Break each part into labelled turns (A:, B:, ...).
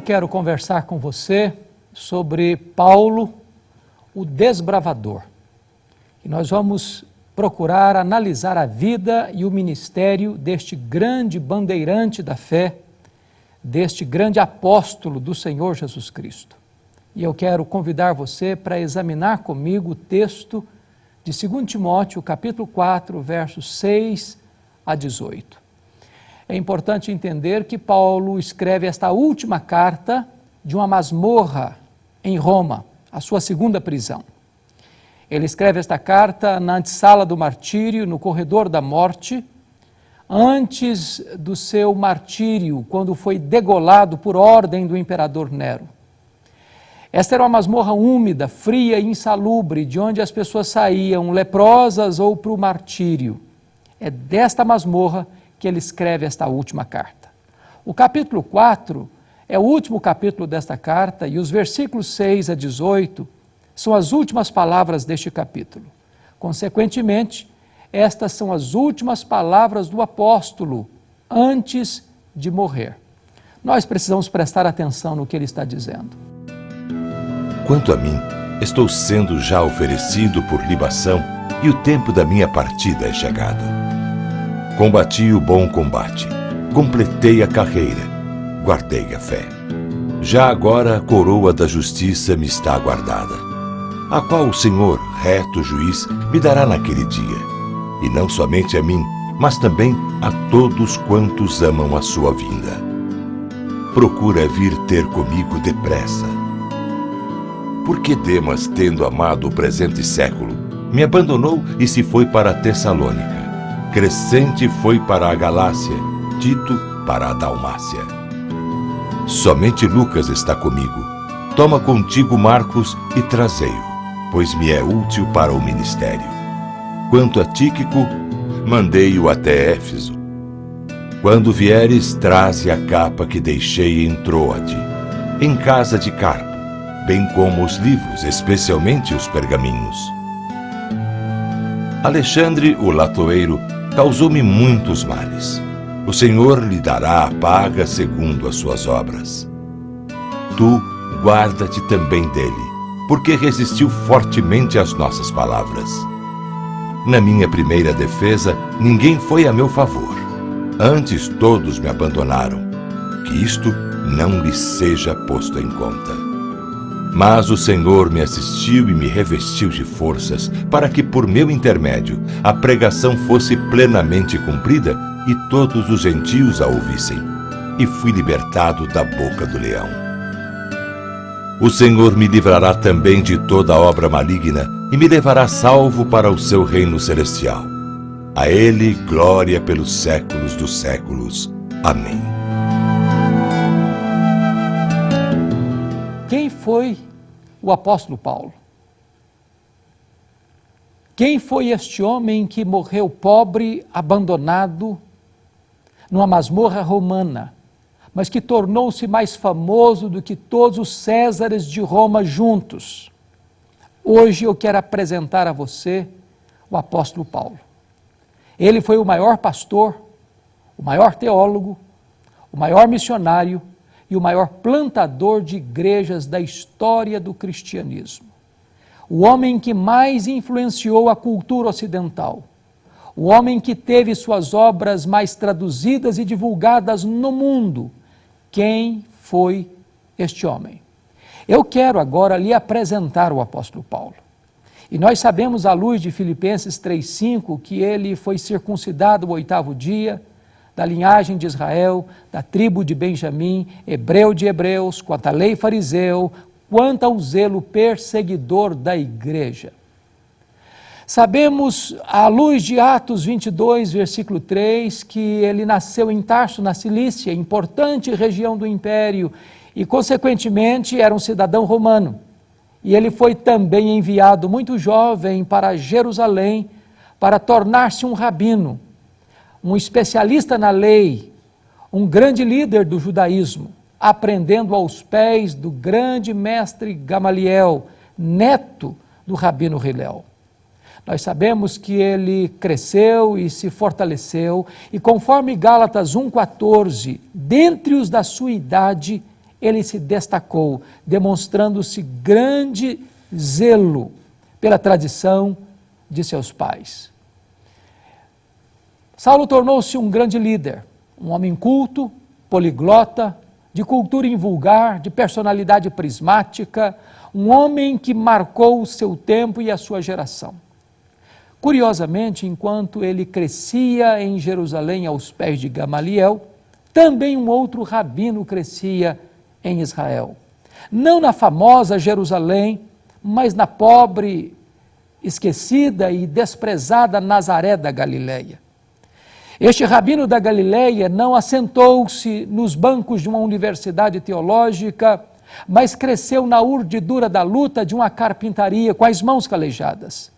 A: quero conversar com você sobre Paulo, o desbravador. E nós vamos procurar analisar a vida e o ministério deste grande bandeirante da fé, deste grande apóstolo do Senhor Jesus Cristo. E eu quero convidar você para examinar comigo o texto de 2 Timóteo, capítulo 4, versos 6 a 18. É importante entender que Paulo escreve esta última carta de uma masmorra em Roma, a sua segunda prisão. Ele escreve esta carta na antessala do martírio, no corredor da morte, antes do seu martírio, quando foi degolado por ordem do imperador Nero. Esta era uma masmorra úmida, fria e insalubre, de onde as pessoas saíam leprosas ou para o martírio. É desta masmorra que ele escreve esta última carta. O capítulo 4 é o último capítulo desta carta e os versículos 6 a 18 são as últimas palavras deste capítulo. Consequentemente, estas são as últimas palavras do apóstolo antes de morrer. Nós precisamos prestar atenção no que ele está dizendo.
B: Quanto a mim, estou sendo já oferecido por libação e o tempo da minha partida é chegado. Combati o bom combate, completei a carreira, guardei a fé. Já agora a coroa da justiça me está aguardada, a qual o Senhor, reto juiz, me dará naquele dia. E não somente a mim, mas também a todos quantos amam a sua vinda. Procura vir ter comigo depressa. Porque Demas, tendo amado o presente século, me abandonou e se foi para Tessalônica. Crescente foi para a Galácia, Tito para a Dalmácia. Somente Lucas está comigo. Toma contigo Marcos e trazei-o, pois me é útil para o ministério. Quanto a Tíquico, mandei-o até Éfeso. Quando vieres, traze a capa que deixei em Troade, em casa de Carpo, bem como os livros, especialmente os pergaminhos. Alexandre, o latoeiro, causou-me muitos males. O Senhor lhe dará a paga segundo as suas obras. Tu, guarda-te também dele, porque resistiu fortemente às nossas palavras. Na minha primeira defesa, ninguém foi a meu favor. Antes todos me abandonaram. Que isto não lhe seja posto em conta. Mas o Senhor me assistiu e me revestiu de forças, para que por meu intermédio a pregação fosse plenamente cumprida e todos os gentios a ouvissem. E fui libertado da boca do leão. O Senhor me livrará também de toda obra maligna e me levará salvo para o seu reino celestial. A Ele glória pelos séculos dos séculos. Amém.
A: Quem foi o apóstolo Paulo? Quem foi este homem que morreu pobre, abandonado, numa masmorra romana, mas que tornou-se mais famoso do que todos os Césares de Roma juntos? Hoje eu quero apresentar a você o apóstolo Paulo. Ele foi o maior pastor, o maior teólogo, o maior missionário e o maior plantador de igrejas da história do cristianismo. O homem que mais influenciou a cultura ocidental. O homem que teve suas obras mais traduzidas e divulgadas no mundo. Quem foi este homem? Eu quero agora lhe apresentar o apóstolo Paulo. E nós sabemos, à luz de Filipenses 3,5, que ele foi circuncidado o 8º dia, da linhagem de Israel, da tribo de Benjamim, hebreu de hebreus, quanto à lei fariseu, quanto ao zelo perseguidor da igreja. Sabemos, à luz de Atos 22, versículo 3, que ele nasceu em Tarso, na Cilícia, importante região do império, e consequentemente era um cidadão romano. E ele foi também enviado muito jovem para Jerusalém para tornar-se um rabino, um especialista na lei, um grande líder do judaísmo, aprendendo aos pés do grande mestre Gamaliel, neto do rabino Hillel. Nós sabemos que ele cresceu e se fortaleceu, e conforme Gálatas 1,14, dentre os da sua idade, ele se destacou, demonstrando-se grande zelo pela tradição de seus pais. Saulo tornou-se um grande líder, um homem culto, poliglota, de cultura invulgar, de personalidade prismática, um homem que marcou o seu tempo e a sua geração. Curiosamente, enquanto ele crescia em Jerusalém aos pés de Gamaliel, também um outro rabino crescia em Israel. Não na famosa Jerusalém, mas na pobre, esquecida e desprezada Nazaré da Galileia. Este rabino da Galileia não assentou-se nos bancos de uma universidade teológica, mas cresceu na urdidura da luta de uma carpintaria com as mãos calejadas.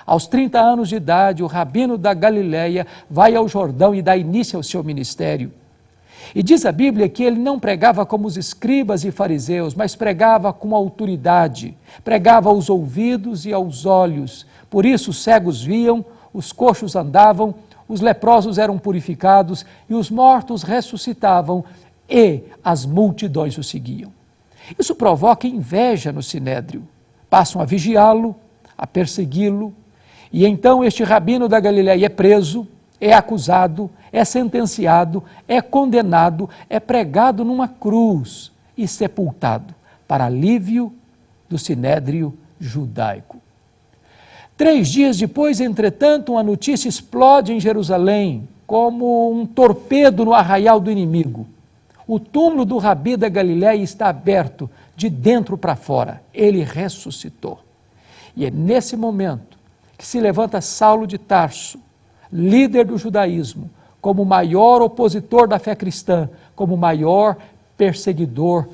A: Aos 30 anos de idade, o rabino da Galileia vai ao Jordão e dá início ao seu ministério. E diz a Bíblia que ele não pregava como os escribas e fariseus, mas pregava com autoridade, pregava aos ouvidos e aos olhos. Por isso os cegos viam, os coxos andavam, os leprosos eram purificados e os mortos ressuscitavam e as multidões o seguiam. Isso provoca inveja no sinédrio. Passam a vigiá-lo, a persegui-lo, e então este rabino da Galileia é preso, é acusado, é sentenciado, é condenado, é pregado numa cruz e sepultado, para alívio do sinédrio judaico. 3 dias depois, entretanto, uma notícia explode em Jerusalém, como um torpedo no arraial do inimigo. O túmulo do Rabi da Galileia está aberto de dentro para fora. Ele ressuscitou. E é nesse momento que se levanta Saulo de Tarso, líder do judaísmo, como o maior opositor da fé cristã, como o maior perseguidor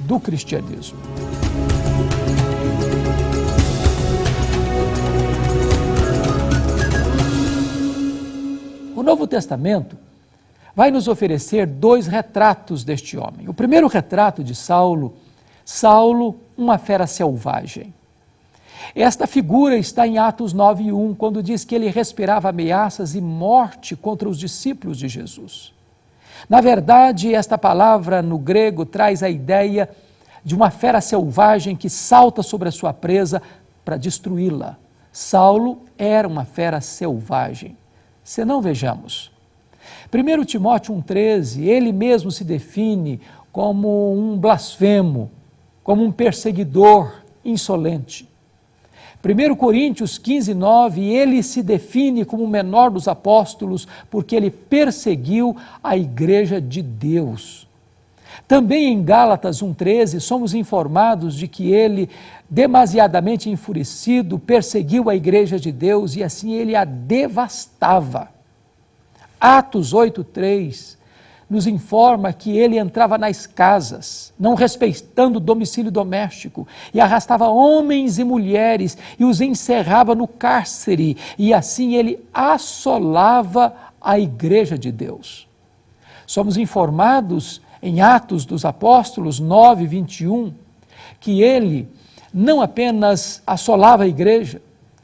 A: do cristianismo. O Novo Testamento vai nos oferecer 2 retratos deste homem. O primeiro retrato de Saulo, uma fera selvagem. Esta figura está em Atos 9:1, quando diz que ele respirava ameaças e morte contra os discípulos de Jesus. Na verdade, esta palavra no grego traz a ideia de uma fera selvagem que salta sobre a sua presa para destruí-la. Saulo era uma fera selvagem. Senão, vejamos. 1 Timóteo 1,13, ele mesmo se define como um blasfemo, como um perseguidor insolente. 1 Coríntios 15:9, ele se define como o menor dos apóstolos, porque ele perseguiu a igreja de Deus. Também em Gálatas 1,13, somos informados de que ele, demasiadamente enfurecido, perseguiu a igreja de Deus e assim ele a devastava. Atos 8,3 nos informa que ele entrava nas casas, não respeitando o domicílio doméstico, e arrastava homens e mulheres e os encerrava no cárcere, e assim ele assolava a igreja de Deus. Somos informados em Atos dos Apóstolos 9:21, que ele não apenas assolava a igreja,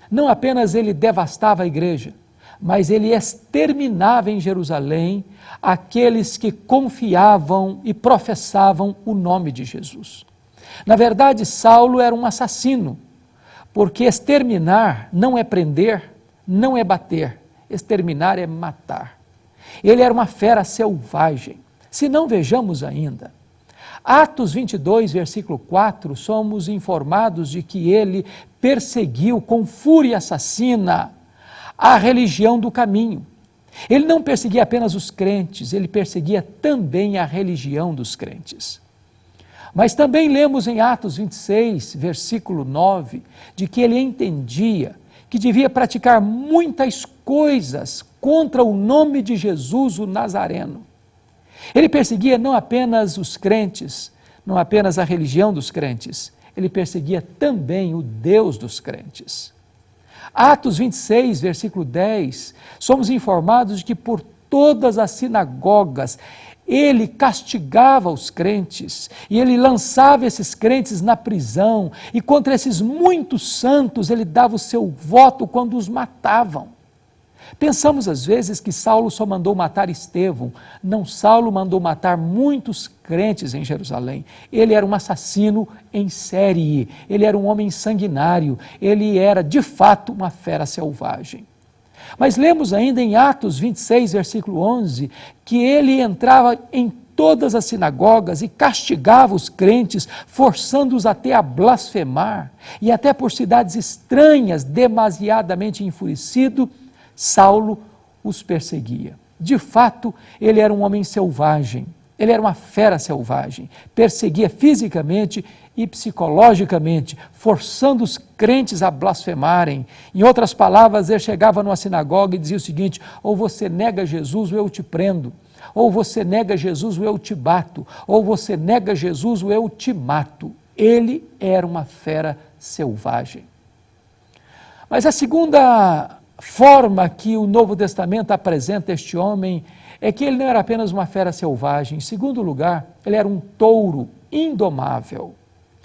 A: não apenas ele devastava a igreja, mas ele exterminava em Jerusalém aqueles que confiavam e professavam o nome de Jesus. Na verdade, Saulo era um assassino, porque exterminar não é prender, não é bater, exterminar é matar. Ele era uma fera selvagem. Se não, vejamos ainda. Atos 22, versículo 4, somos informados de que ele perseguiu com fúria assassina a religião do caminho. Ele não perseguia apenas os crentes, ele perseguia também a religião dos crentes. Mas também lemos em Atos 26, versículo 9, de que ele entendia que devia praticar muitas coisas contra o nome de Jesus, o Nazareno. Ele perseguia não apenas os crentes, não apenas a religião dos crentes, ele perseguia também o Deus dos crentes. Atos 26, versículo 10, somos informados de que por todas as sinagogas ele castigava os crentes e ele lançava esses crentes na prisão, e contra esses muitos santos ele dava o seu voto quando os matavam. Pensamos às vezes que Saulo só mandou matar Estevão. Não, Saulo mandou matar muitos crentes em Jerusalém. Ele era um assassino em série, ele era um homem sanguinário, ele era de fato uma fera selvagem. Mas lemos ainda em Atos 26, versículo 11, que ele entrava em todas as sinagogas e castigava os crentes, forçando-os até a blasfemar, e até por cidades estranhas, demasiadamente enfurecido, Saulo os perseguia. De fato, ele era um homem selvagem, ele era uma fera selvagem, perseguia fisicamente e psicologicamente, forçando os crentes a blasfemarem. Em outras palavras, ele chegava numa sinagoga e dizia o seguinte: ou você nega Jesus ou eu te prendo, ou você nega Jesus ou eu te bato, ou você nega Jesus ou eu te mato. Ele era uma fera selvagem. Mas a segunda forma que o Novo Testamento apresenta este homem é que ele não era apenas uma fera selvagem. Em segundo lugar, ele era um touro indomável.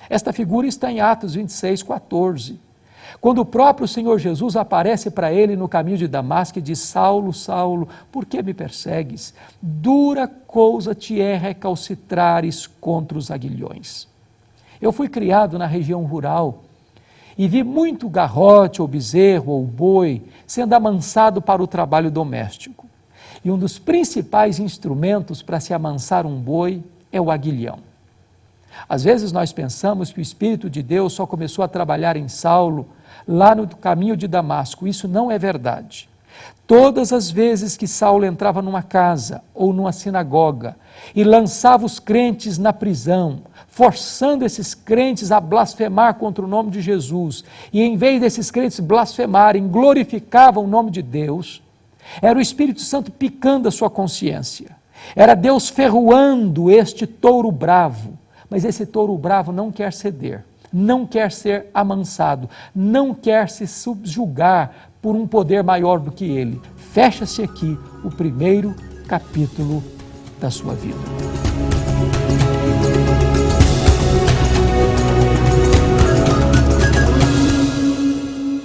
A: Esta figura está em Atos 26, 14. Quando o próprio Senhor Jesus aparece para ele no caminho de Damasco e diz: Saulo, Saulo, por que me persegues? Dura coisa te é recalcitrares contra os aguilhões. Eu fui criado na região rural e vi muito garrote, ou bezerro, ou boi, sendo amansado para o trabalho doméstico. E um dos principais instrumentos para se amansar um boi é o aguilhão. Às vezes nós pensamos que o Espírito de Deus só começou a trabalhar em Saulo lá no caminho de Damasco. Isso não é verdade. Todas as vezes que Saulo entrava numa casa ou numa sinagoga e lançava os crentes na prisão, forçando esses crentes a blasfemar contra o nome de Jesus, e em vez desses crentes blasfemarem, glorificavam o nome de Deus, era o Espírito Santo picando a sua consciência, era Deus ferroando este touro bravo. Mas esse touro bravo não quer ceder, não quer ser amansado, não quer se subjugar por um poder maior do que ele. Fecha-se aqui o primeiro capítulo da sua vida.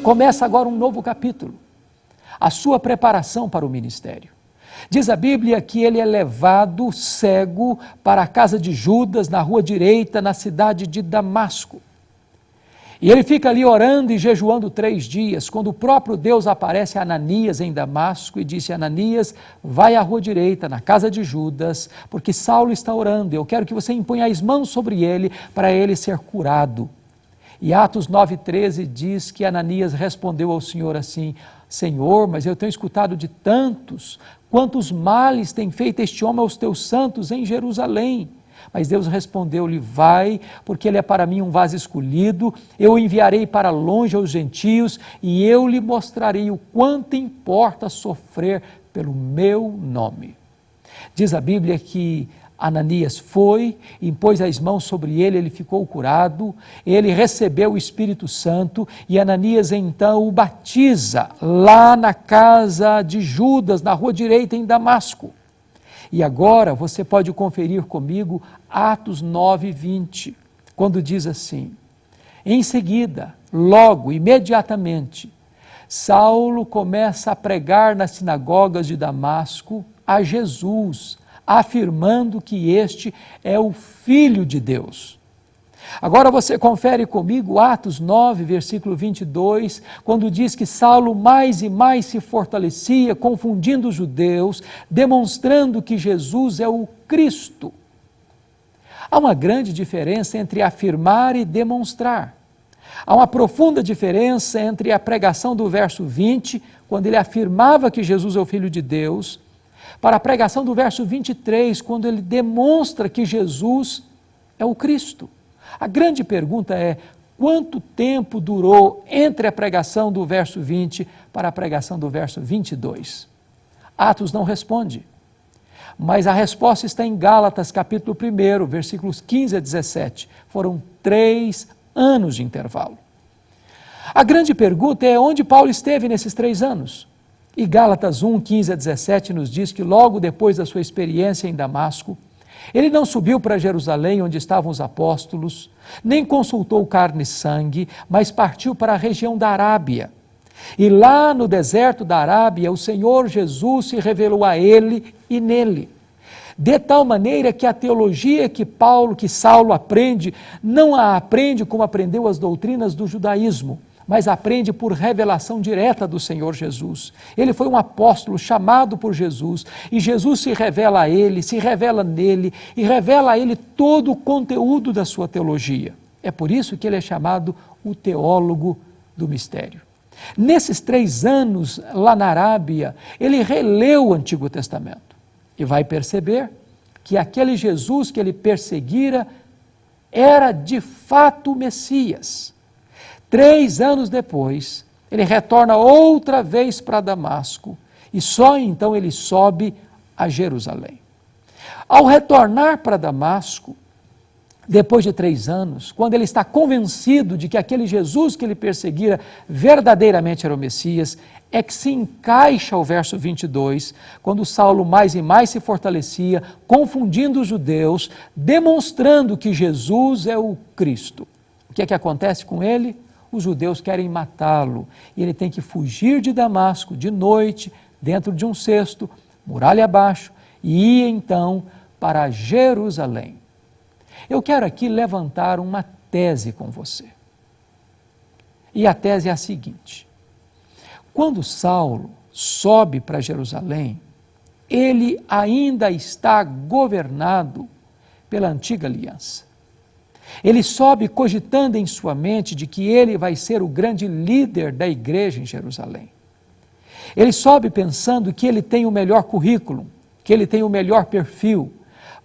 A: Começa agora um novo capítulo, a sua preparação para o ministério. Diz a Bíblia que ele é levado cego para a casa de Judas, na rua direita, na cidade de Damasco. E ele fica ali orando e jejuando 3 dias, quando o próprio Deus aparece a Ananias em Damasco e disse: Ananias, vai à rua direita, na casa de Judas, porque Saulo está orando, eu quero que você imponha as mãos sobre ele, para ele ser curado. E Atos 9,13 diz que Ananias respondeu ao Senhor assim: Senhor, mas eu tenho escutado de tantos, quantos males tem feito este homem aos teus santos em Jerusalém. Mas Deus respondeu-lhe: vai, porque ele é para mim um vaso escolhido, eu o enviarei para longe aos gentios, e eu lhe mostrarei o quanto importa sofrer pelo meu nome. Diz a Bíblia que Ananias foi, impôs as mãos sobre ele, ele ficou curado, ele recebeu o Espírito Santo, e Ananias então o batiza lá na casa de Judas, na rua direita em Damasco. E agora você pode conferir comigo Atos 9:20, quando diz assim: em seguida, logo, imediatamente, Saulo começa a pregar nas sinagogas de Damasco a Jesus, afirmando que este é o Filho de Deus. Agora você confere comigo Atos 9, versículo 22, quando diz que Saulo mais e mais se fortalecia, confundindo os judeus, demonstrando que Jesus é o Cristo. Há uma grande diferença entre afirmar e demonstrar. Há uma profunda diferença entre a pregação do verso 20, quando ele afirmava que Jesus é o Filho de Deus, para a pregação do verso 23, quando ele demonstra que Jesus é o Cristo. A grande pergunta é: quanto tempo durou entre a pregação do verso 20 para a pregação do verso 22? Atos não responde, mas a resposta está em Gálatas, capítulo 1, versículos 15 a 17. Foram 3 anos de intervalo. A grande pergunta é: onde Paulo esteve nesses 3 anos? E Gálatas 1, 15 a 17 nos diz que logo depois da sua experiência em Damasco, ele não subiu para Jerusalém, onde estavam os apóstolos, nem consultou carne e sangue, mas partiu para a região da Arábia. E lá no deserto da Arábia, o Senhor Jesus se revelou a ele e nele. De tal maneira que a teologia que Saulo aprende, não a aprende como aprendeu as doutrinas do judaísmo, mas aprende por revelação direta do Senhor Jesus. Ele foi um apóstolo chamado por Jesus, e Jesus se revela a ele, se revela nele, e revela a ele todo o conteúdo da sua teologia. É por isso que ele é chamado o teólogo do mistério. Nesses 3 anos lá na Arábia, ele releu o Antigo Testamento e vai perceber que aquele Jesus que ele perseguira era de fato o Messias. 3 anos depois, ele retorna outra vez para Damasco e só então ele sobe a Jerusalém. Ao retornar para Damasco, depois de 3 anos, quando ele está convencido de que aquele Jesus que ele perseguira verdadeiramente era o Messias, é que se encaixa o verso 22, quando Saulo mais e mais se fortalecia, confundindo os judeus, demonstrando que Jesus é o Cristo. O que é que acontece com ele? Os judeus querem matá-lo, e ele tem que fugir de Damasco de noite, dentro de um cesto, muralha abaixo, e ir então para Jerusalém. Eu quero aqui levantar uma tese com você. E a tese é a seguinte: quando Saulo sobe para Jerusalém, ele ainda está governado pela antiga aliança. Ele sobe cogitando em sua mente de que ele vai ser o grande líder da igreja em Jerusalém. Ele sobe pensando que ele tem o melhor currículo, que ele tem o melhor perfil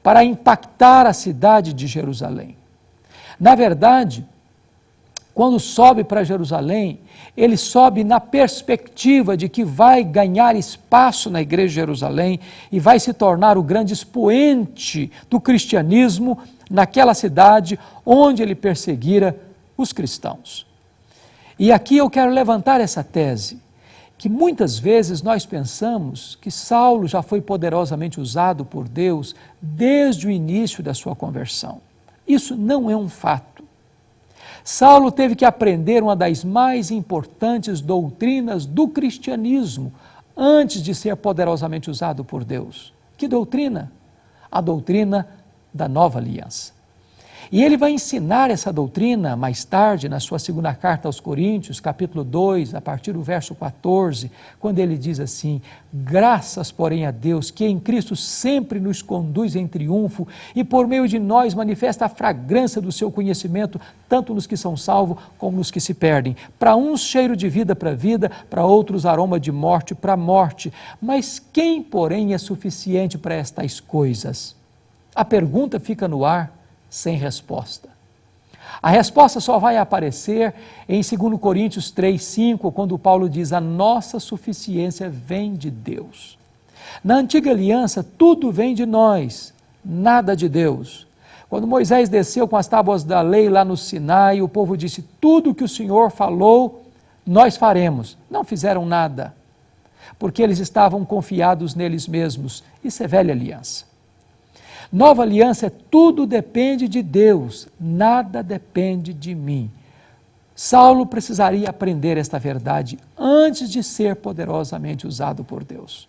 A: para impactar a cidade de Jerusalém. Na verdade, quando sobe para Jerusalém, ele sobe na perspectiva de que vai ganhar espaço na igreja de Jerusalém e vai se tornar o grande expoente do cristianismo naquela cidade onde ele perseguira os cristãos. E aqui eu quero levantar essa tese, que muitas vezes nós pensamos que Saulo já foi poderosamente usado por Deus desde o início da sua conversão. Isso não é um fato. Saulo teve que aprender uma das mais importantes doutrinas do cristianismo antes de ser poderosamente usado por Deus. Que doutrina? A doutrina da nova aliança. E ele vai ensinar essa doutrina mais tarde na sua 2ª carta aos Coríntios, capítulo 2, a partir do verso 14, quando ele diz assim: graças, porém, a Deus, que em Cristo sempre nos conduz em triunfo e por meio de nós manifesta a fragrância do seu conhecimento, tanto nos que são salvos como nos que se perdem. Para uns cheiro de vida para a vida, para outros aroma de morte para a morte. Mas quem, porém, é suficiente para estas coisas? A pergunta fica no ar, sem resposta. A resposta só vai aparecer em 2 Coríntios 3:5, quando Paulo diz: a nossa suficiência vem de Deus. Na antiga aliança, tudo vem de nós, nada de Deus. Quando Moisés desceu com as tábuas da lei lá no Sinai, o povo disse: tudo que o Senhor falou, nós faremos. Não fizeram nada, porque eles estavam confiados neles mesmos. Isso é velha aliança. Nova aliança é tudo depende de Deus, nada depende de mim. Saulo precisaria aprender esta verdade antes de ser poderosamente usado por Deus.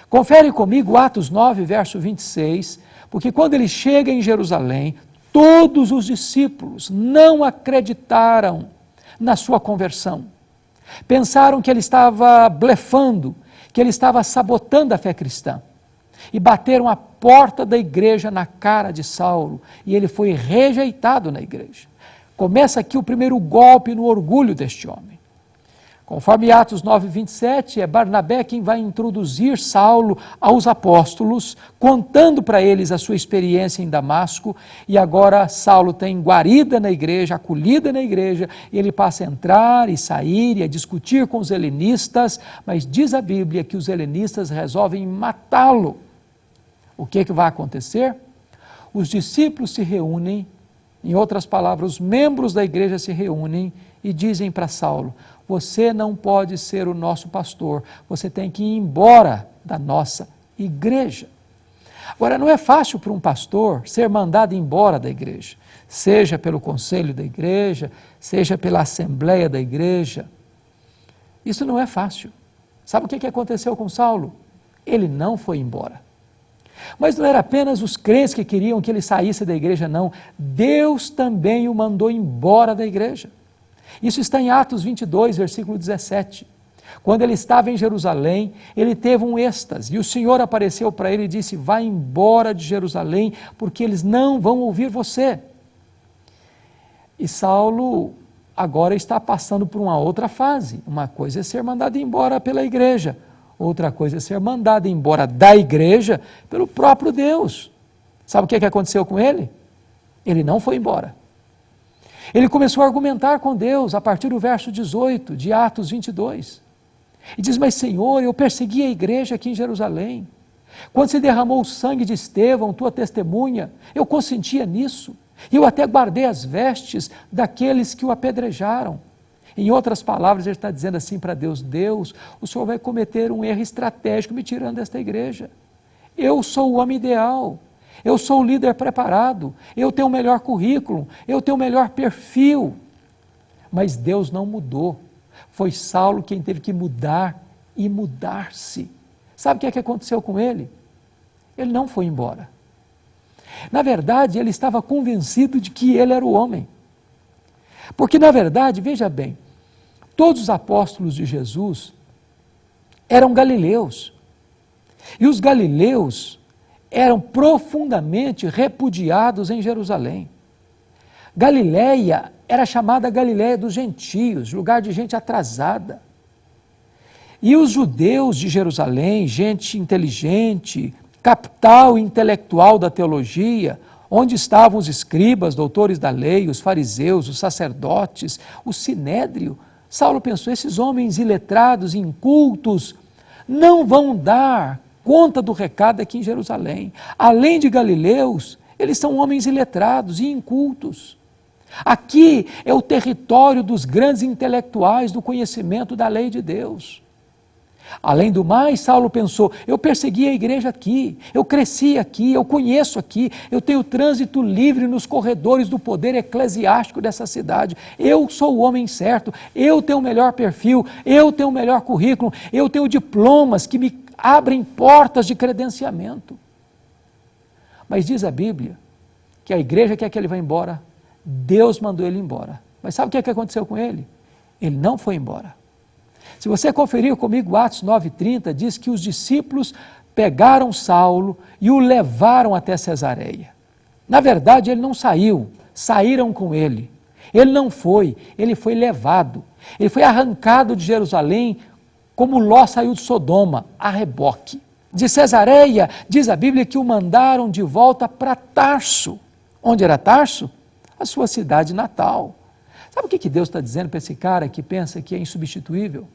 A: Confere comigo Atos 9, verso 26, porque quando ele chega em Jerusalém, todos os discípulos não acreditaram na sua conversão. Pensaram que ele estava blefando, que ele estava sabotando a fé cristã. E bateram a porta da igreja na cara de Saulo, e ele foi rejeitado na igreja. Começa aqui o primeiro golpe no orgulho deste homem. Conforme Atos 9, 27, é Barnabé quem vai introduzir Saulo aos apóstolos, contando para eles a sua experiência em Damasco, e agora Saulo tem guarida na igreja, acolhida na igreja, e ele passa a entrar e sair e a discutir com os helenistas, mas diz a Bíblia que os helenistas resolvem matá-lo. O que vai acontecer? Os discípulos se reúnem, em outras palavras, os membros da igreja se reúnem e dizem para Saulo: você não pode ser o nosso pastor, você tem que ir embora da nossa igreja. Agora, não é fácil para um pastor ser mandado embora da igreja, seja pelo conselho da igreja, seja pela assembleia da igreja. Isso não é fácil. Sabe o que aconteceu com Saulo? Ele não foi embora. Mas não era apenas os crentes que queriam que ele saísse da igreja, não. Deus também o mandou embora da igreja. Isso está em Atos 22, versículo 17. Quando ele estava em Jerusalém, ele teve um êxtase, e o Senhor apareceu para ele e disse: vai embora de Jerusalém, porque eles não vão ouvir você. E Saulo agora está passando por uma outra fase. Uma coisa é ser mandado embora pela igreja, outra coisa é ser mandado embora da igreja pelo próprio Deus. Sabe o que aconteceu com ele? Ele não foi embora. Ele começou a argumentar com Deus a partir do verso 18 de Atos 22. E diz: mas Senhor, eu persegui a igreja aqui em Jerusalém. Quando se derramou o sangue de Estevão, tua testemunha, eu consentia nisso. E eu até guardei as vestes daqueles que o apedrejaram. Em outras palavras, ele está dizendo assim para Deus: Deus, o Senhor vai cometer um erro estratégico me tirando desta igreja. Eu sou o homem ideal. Eu sou o líder preparado. Eu tenho o melhor currículo. Eu tenho o melhor perfil. Mas Deus não mudou. Foi Saulo quem teve que mudar e mudar-se. Sabe o que aconteceu com ele? Ele não foi embora. Na verdade, ele estava convencido de que ele era o homem. Porque, na verdade, veja bem, todos os apóstolos de Jesus eram galileus. E os galileus eram profundamente repudiados em Jerusalém. Galileia era chamada Galileia dos gentios, lugar de gente atrasada. E os judeus de Jerusalém, gente inteligente, capital intelectual da teologia, onde estavam os escribas, doutores da lei, os fariseus, os sacerdotes, o sinédrio. Saulo pensou: esses homens iletrados, incultos, não vão dar conta do recado aqui em Jerusalém. Além de galileus, eles são homens iletrados e incultos. Aqui é o território dos grandes intelectuais do conhecimento da lei de Deus. Além do mais, Saulo pensou: eu persegui a igreja aqui, eu cresci aqui, eu conheço aqui, eu tenho trânsito livre nos corredores do poder eclesiástico dessa cidade, eu sou o homem certo, eu tenho o melhor perfil, eu tenho o melhor currículo, eu tenho diplomas que me abrem portas de credenciamento. Mas diz a Bíblia que a igreja quer que ele vá embora. Deus mandou ele embora. Mas sabe o que aconteceu com ele? Ele não foi embora. Se você conferir comigo Atos 9:30, diz que os discípulos pegaram Saulo e o levaram até Cesareia. Na verdade, ele não saiu, saíram com ele. Ele não foi, ele foi levado. Ele foi arrancado de Jerusalém como Ló saiu de Sodoma, a reboque. De Cesareia, diz a Bíblia que o mandaram de volta para Tarso. Onde era Tarso? A sua cidade natal. Sabe o que Deus está dizendo para esse cara que pensa que é insubstituível?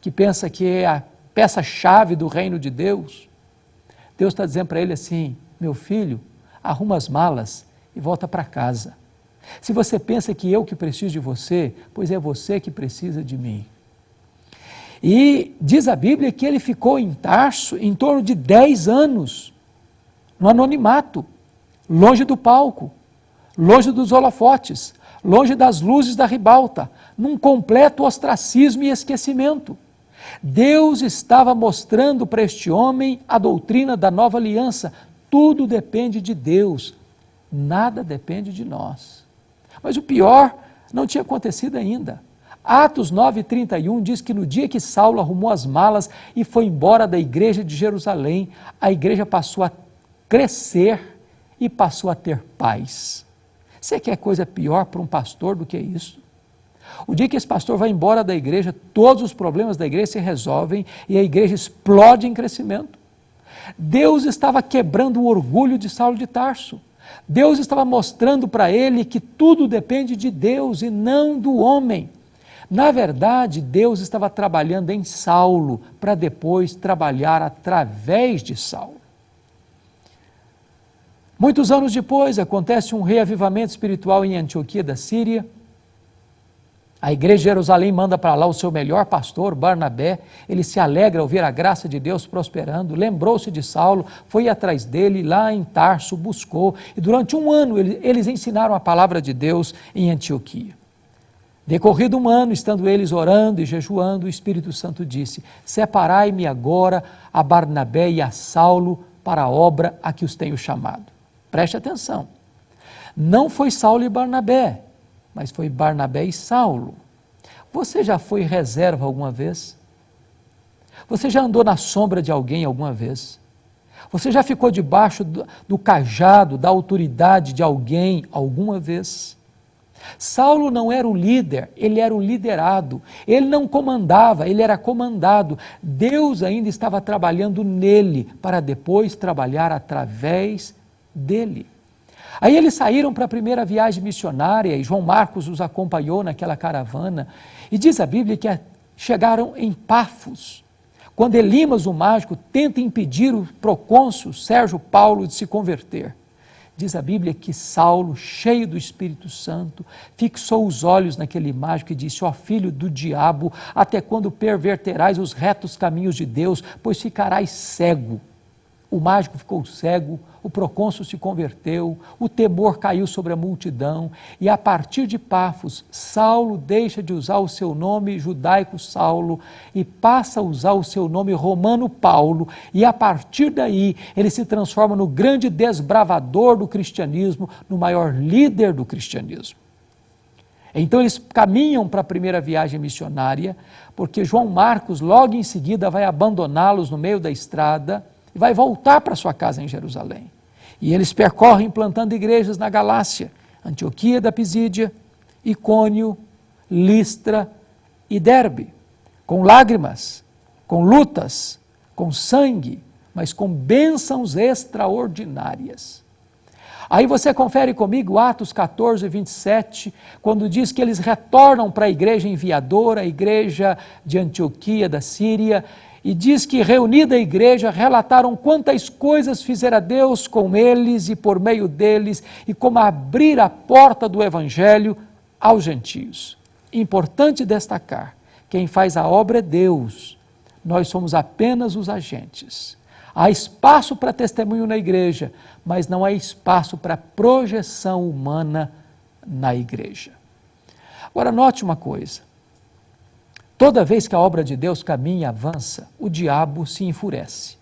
A: Que pensa que é a peça-chave do reino de Deus? Deus está dizendo para ele assim: meu filho, arruma as malas e volta para casa. Se você pensa que eu que preciso de você, pois é você que precisa de mim. E diz a Bíblia que ele ficou em Tarso em torno de 10 anos, no anonimato, longe do palco, longe dos holofotes, longe das luzes da ribalta, num completo ostracismo e esquecimento. Deus estava mostrando para este homem a doutrina da nova aliança. Tudo depende de Deus, nada depende de nós. Mas o pior não tinha acontecido ainda. Atos 9:31 diz que no dia que Saulo arrumou as malas e foi embora da igreja de Jerusalém, a igreja passou a crescer e passou a ter paz. Você quer coisa pior para um pastor do que isso? O dia que esse pastor vai embora da igreja, todos os problemas da igreja se resolvem e a igreja explode em crescimento. Deus estava quebrando o orgulho de Saulo de Tarso. Deus estava mostrando para ele que tudo depende de Deus e não do homem. Na verdade, Deus estava trabalhando em Saulo para depois trabalhar através de Saulo. Muitos anos depois, acontece um reavivamento espiritual em Antioquia da Síria. A igreja de Jerusalém manda para lá o seu melhor pastor, Barnabé. Ele se alegra ao ver a graça de Deus prosperando, lembrou-se de Saulo, foi atrás dele, lá em Tarso, buscou. E durante um ano eles ensinaram a palavra de Deus em Antioquia. Decorrido um ano, estando eles orando e jejuando, o Espírito Santo disse: separai-me agora a Barnabé e a Saulo para a obra a que os tenho chamado. Preste atenção. Não foi Saulo e Barnabé, mas foi Barnabé e Saulo. Você já foi reserva alguma vez? Você já andou na sombra de alguém alguma vez? Você já ficou debaixo do cajado, da autoridade de alguém alguma vez? Saulo não era o líder, ele era o liderado. Ele não comandava, ele era comandado. Deus ainda estava trabalhando nele, para depois trabalhar através dele. Aí eles saíram para a primeira viagem missionária, e João Marcos os acompanhou naquela caravana. E diz a Bíblia que chegaram em Pafos, quando Elimas, o mágico, tenta impedir o procônsul Sérgio Paulo de se converter. Diz a Bíblia que Saulo, cheio do Espírito Santo, fixou os olhos naquele mágico e disse: ó filho do diabo, até quando perverterás os retos caminhos de Deus, pois ficarás cego. O mágico ficou cego, o procônsul se converteu, o temor caiu sobre a multidão, e a partir de Pafos, Saulo deixa de usar o seu nome judaico Saulo e passa a usar o seu nome romano Paulo, e a partir daí ele se transforma no grande desbravador do cristianismo, no maior líder do cristianismo. Então eles caminham para a primeira viagem missionária, porque João Marcos logo em seguida vai abandoná-los no meio da estrada, e vai voltar para sua casa em Jerusalém. E eles percorrem plantando igrejas na Galácia, Antioquia da Pisídia, Icônio, Listra e Derbe, com lágrimas, com lutas, com sangue, mas com bênçãos extraordinárias. Aí você confere comigo Atos 14, 27, quando diz que eles retornam para a igreja enviadora, a igreja de Antioquia da Síria, e diz que, reunida a igreja, relataram quantas coisas fizera Deus com eles e por meio deles, e como abrir a porta do Evangelho aos gentios. Importante destacar, quem faz a obra é Deus, nós somos apenas os agentes. Há espaço para testemunho na igreja, mas não há espaço para projeção humana na igreja. Agora, note uma coisa. Toda vez que a obra de Deus caminha e avança, o diabo se enfurece.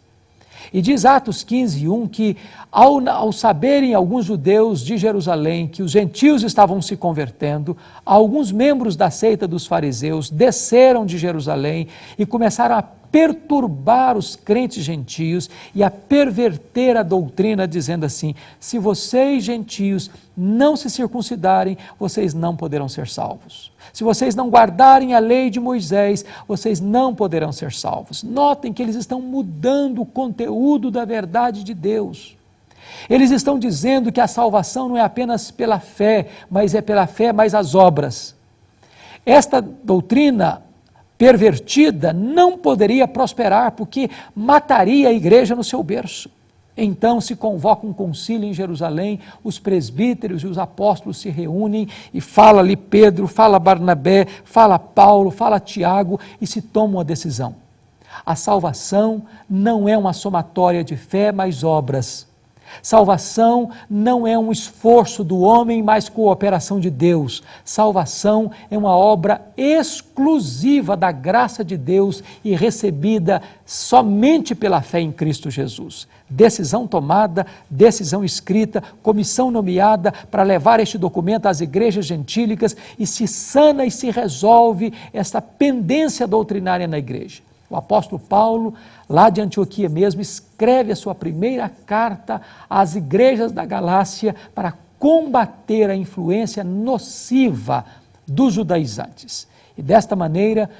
A: E diz Atos 15, 1, que ao saberem alguns judeus de Jerusalém que os gentios estavam se convertendo, alguns membros da seita dos fariseus desceram de Jerusalém e começaram a perturbar os crentes gentios e a perverter a doutrina, dizendo assim: se vocês gentios não se circuncidarem, vocês não poderão ser salvos. Se vocês não guardarem a lei de Moisés, vocês não poderão ser salvos. Notem que eles estão mudando o conteúdo da verdade de Deus. Eles estão dizendo que a salvação não é apenas pela fé, mas é pela fé mais as obras. Esta doutrina pervertida não poderia prosperar, porque mataria a igreja no seu berço. Então se convoca um concílio em Jerusalém, os presbíteros e os apóstolos se reúnem e fala ali Pedro, fala Barnabé, fala Paulo, fala Tiago e se toma uma decisão. A salvação não é uma somatória de fé mais obras. Salvação não é um esforço do homem mais cooperação de Deus. Salvação é uma obra exclusiva da graça de Deus e recebida somente pela fé em Cristo Jesus. Decisão tomada, decisão escrita, comissão nomeada para levar este documento às igrejas gentílicas e se sana e se resolve esta pendência doutrinária na igreja. O apóstolo Paulo, lá de Antioquia mesmo, escreve a sua primeira carta às igrejas da Galácia para combater a influência nociva dos judaizantes. E desta maneira,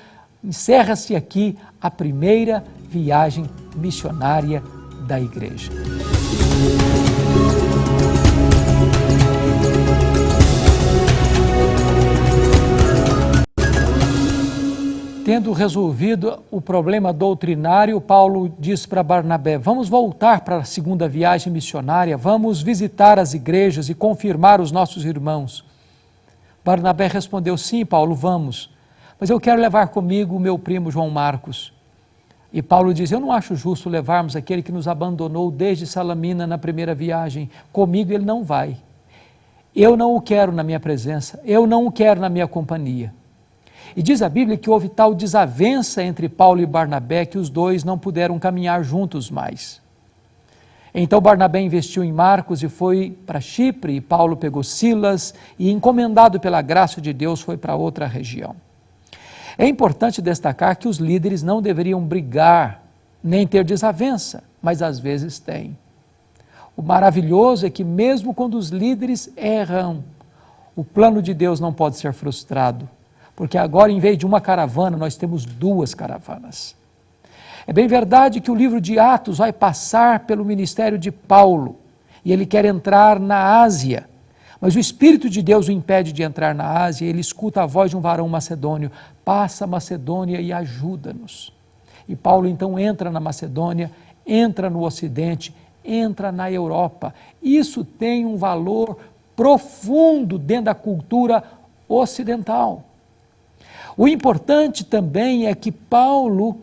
A: encerra-se aqui a primeira viagem missionária da igreja. Tendo resolvido o problema doutrinário, Paulo diz para Barnabé: vamos voltar para a segunda viagem missionária, vamos visitar as igrejas e confirmar os nossos irmãos. Barnabé respondeu: sim, Paulo, vamos, mas eu quero levar comigo o meu primo João Marcos. E Paulo diz: eu não acho justo levarmos aquele que nos abandonou desde Salamina na primeira viagem, comigo ele não vai. Eu não o quero na minha presença, eu não o quero na minha companhia. E diz a Bíblia que houve tal desavença entre Paulo e Barnabé que os dois não puderam caminhar juntos mais. Então Barnabé investiu em Marcos e foi para Chipre, e Paulo pegou Silas e, encomendado pela graça de Deus, foi para outra região. É importante destacar que os líderes não deveriam brigar, nem ter desavença, mas às vezes têm. O maravilhoso é que mesmo quando os líderes erram, o plano de Deus não pode ser frustrado, porque agora, em vez de uma caravana, nós temos duas caravanas. É bem verdade que o livro de Atos vai passar pelo ministério de Paulo, e ele quer entrar na Ásia, mas o Espírito de Deus o impede de entrar na Ásia, e ele escuta a voz de um varão macedônio: passa a Macedônia e ajuda-nos. E Paulo então entra na Macedônia, entra no Ocidente, entra na Europa. Isso tem um valor profundo dentro da cultura ocidental. O importante também é que Paulo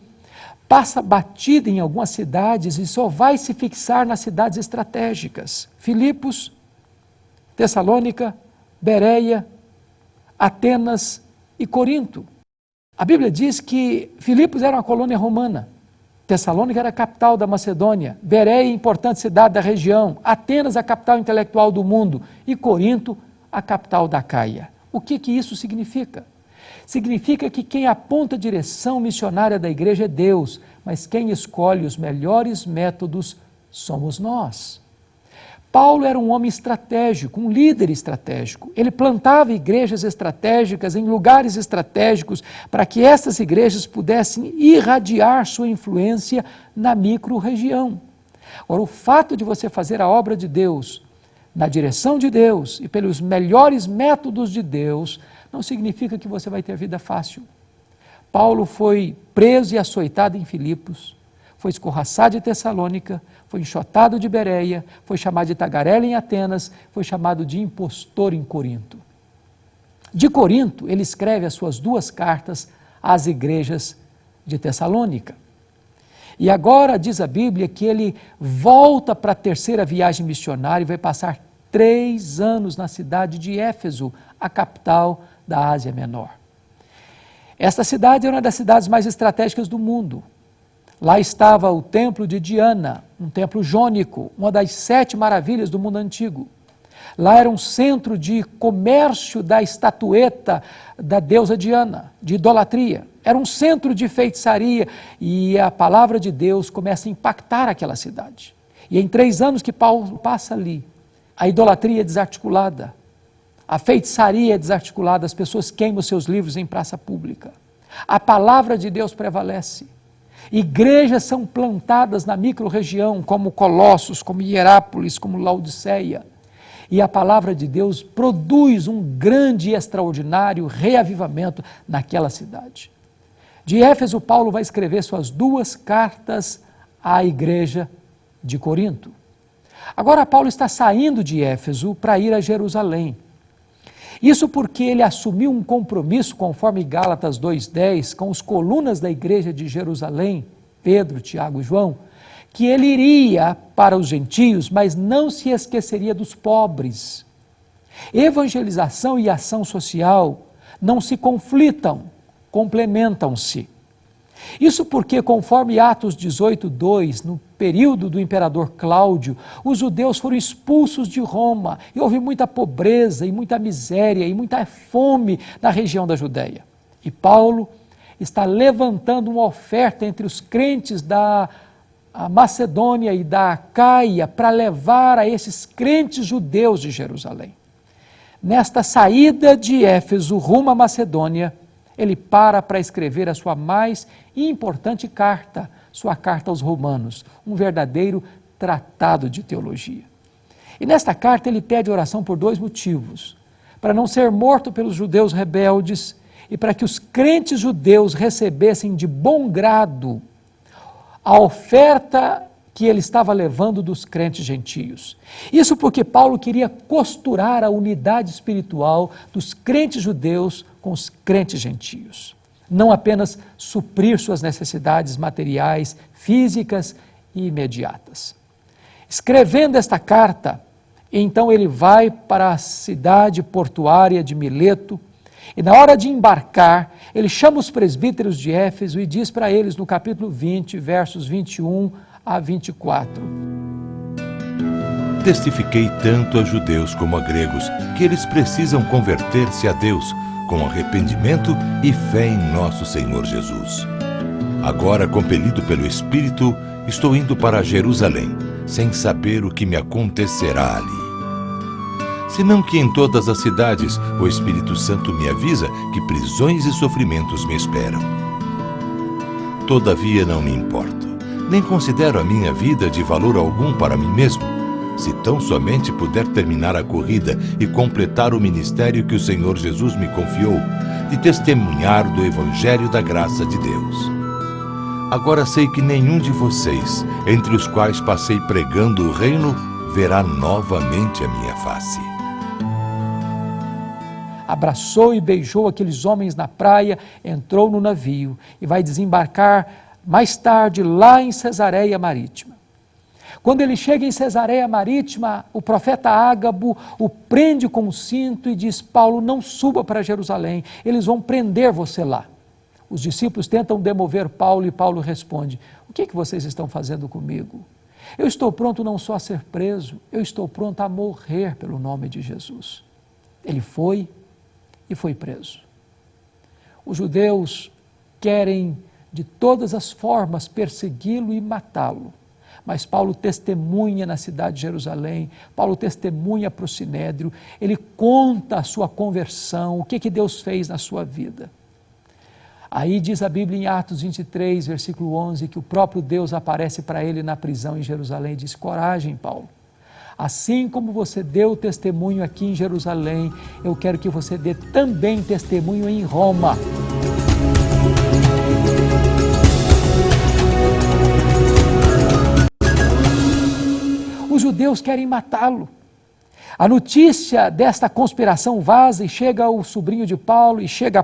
A: passa batida em algumas cidades e só vai se fixar nas cidades estratégicas: Filipos, Tessalônica, Bereia, Atenas e Corinto. A Bíblia diz que Filipos era uma colônia romana, Tessalônica era a capital da Macedônia, Bereia, importante cidade da região, Atenas, a capital intelectual do mundo, e Corinto, a capital da Acaia. O que isso significa? Significa que quem aponta a direção missionária da igreja é Deus, mas quem escolhe os melhores métodos somos nós. Paulo era um homem estratégico, um líder estratégico. Ele plantava igrejas estratégicas em lugares estratégicos para que essas igrejas pudessem irradiar sua influência na micro-região. Ora, o fato de você fazer a obra de Deus na direção de Deus e pelos melhores métodos de Deus não significa que você vai ter vida fácil. Paulo foi preso e açoitado em Filipos, foi escorraçado em Tessalônica, foi enxotado de Bereia, foi chamado de tagarela em Atenas, foi chamado de impostor em Corinto. De Corinto, ele escreve as suas duas cartas às igrejas de Tessalônica. E agora diz a Bíblia que ele volta para a terceira viagem missionária e vai passar 3 anos na cidade de Éfeso, a capital da Ásia Menor. Esta cidade é uma das cidades mais estratégicas do mundo. Lá estava o templo de Diana, um templo jônico, uma das 7 maravilhas do mundo antigo. Lá era um centro de comércio da estatueta da deusa Diana, de idolatria. Era um centro de feitiçaria e a palavra de Deus começa a impactar aquela cidade. E em 3 anos que Paulo passa ali, a idolatria é desarticulada, a feitiçaria é desarticulada, as pessoas queimam seus livros em praça pública. A palavra de Deus prevalece. Igrejas são plantadas na micro-região, como Colossos, como Hierápolis, como Laodiceia. E a palavra de Deus produz um grande e extraordinário reavivamento naquela cidade. De Éfeso, Paulo vai escrever suas 2 cartas à igreja de Corinto. Agora Paulo está saindo de Éfeso para ir a Jerusalém. Isso porque ele assumiu um compromisso, conforme Gálatas 2:10, com os colunas da igreja de Jerusalém, Pedro, Tiago e João, que ele iria para os gentios, mas não se esqueceria dos pobres. Evangelização e ação social não se conflitam, complementam-se. Isso porque, conforme Atos 18:2, no período do imperador Cláudio, os judeus foram expulsos de Roma e houve muita pobreza e muita miséria e muita fome na região da Judéia. E Paulo está levantando uma oferta entre os crentes da Macedônia e da Acaia para levar a esses crentes judeus de Jerusalém. Nesta saída de Éfeso rumo à Macedônia, ele para escrever a sua mais importante carta, sua carta aos Romanos, um verdadeiro tratado de teologia. E nesta carta ele pede oração por 2 motivos: para não ser morto pelos judeus rebeldes e para que os crentes judeus recebessem de bom grado a oferta que ele estava levando dos crentes gentios. Isso porque Paulo queria costurar a unidade espiritual dos crentes judeus com os crentes gentios. Não apenas suprir suas necessidades materiais, físicas e imediatas. Escrevendo esta carta, Então ele vai para a cidade portuária de Mileto, e na hora de embarcar, ele chama os presbíteros de Éfeso e diz para eles no capítulo 20, versos 21 a 24.
B: Testifiquei tanto a judeus como a gregos que eles precisam converter-se a Deus com arrependimento e fé em nosso Senhor Jesus. Agora, compelido pelo Espírito, estou indo para Jerusalém, sem saber o que me acontecerá ali. Senão que em todas as cidades o Espírito Santo me avisa que prisões e sofrimentos me esperam. Todavia não me importo, nem considero a minha vida de valor algum para mim mesmo, se tão somente puder terminar a corrida e completar o ministério que o Senhor Jesus me confiou, de testemunhar do Evangelho da graça de Deus. Agora sei que nenhum de vocês, entre os quais passei pregando o reino, verá novamente a minha face.
A: Abraçou e beijou aqueles homens na praia, entrou no navio e vai desembarcar mais tarde lá em Cesareia Marítima. Quando ele chega em Cesareia Marítima, o profeta Ágabo o prende com um cinto e diz: Paulo, não suba para Jerusalém, eles vão prender você lá. Os discípulos tentam demover Paulo e Paulo responde: o que vocês estão fazendo comigo? Eu estou pronto não só a ser preso, eu estou pronto a morrer pelo nome de Jesus. Ele foi e foi preso. Os judeus querem de todas as formas persegui-lo e matá-lo. Mas Paulo testemunha na cidade de Jerusalém, Paulo testemunha para o Sinédrio, ele conta a sua conversão, o que Deus fez na sua vida. Aí diz a Bíblia em Atos 23, versículo 11, que o próprio Deus aparece para ele na prisão em Jerusalém e diz: coragem, Paulo. Assim como você deu testemunho aqui em Jerusalém, eu quero que você dê também testemunho em Roma. Os judeus querem matá-lo. A notícia desta conspiração vaza e chega ao sobrinho de Paulo, e chega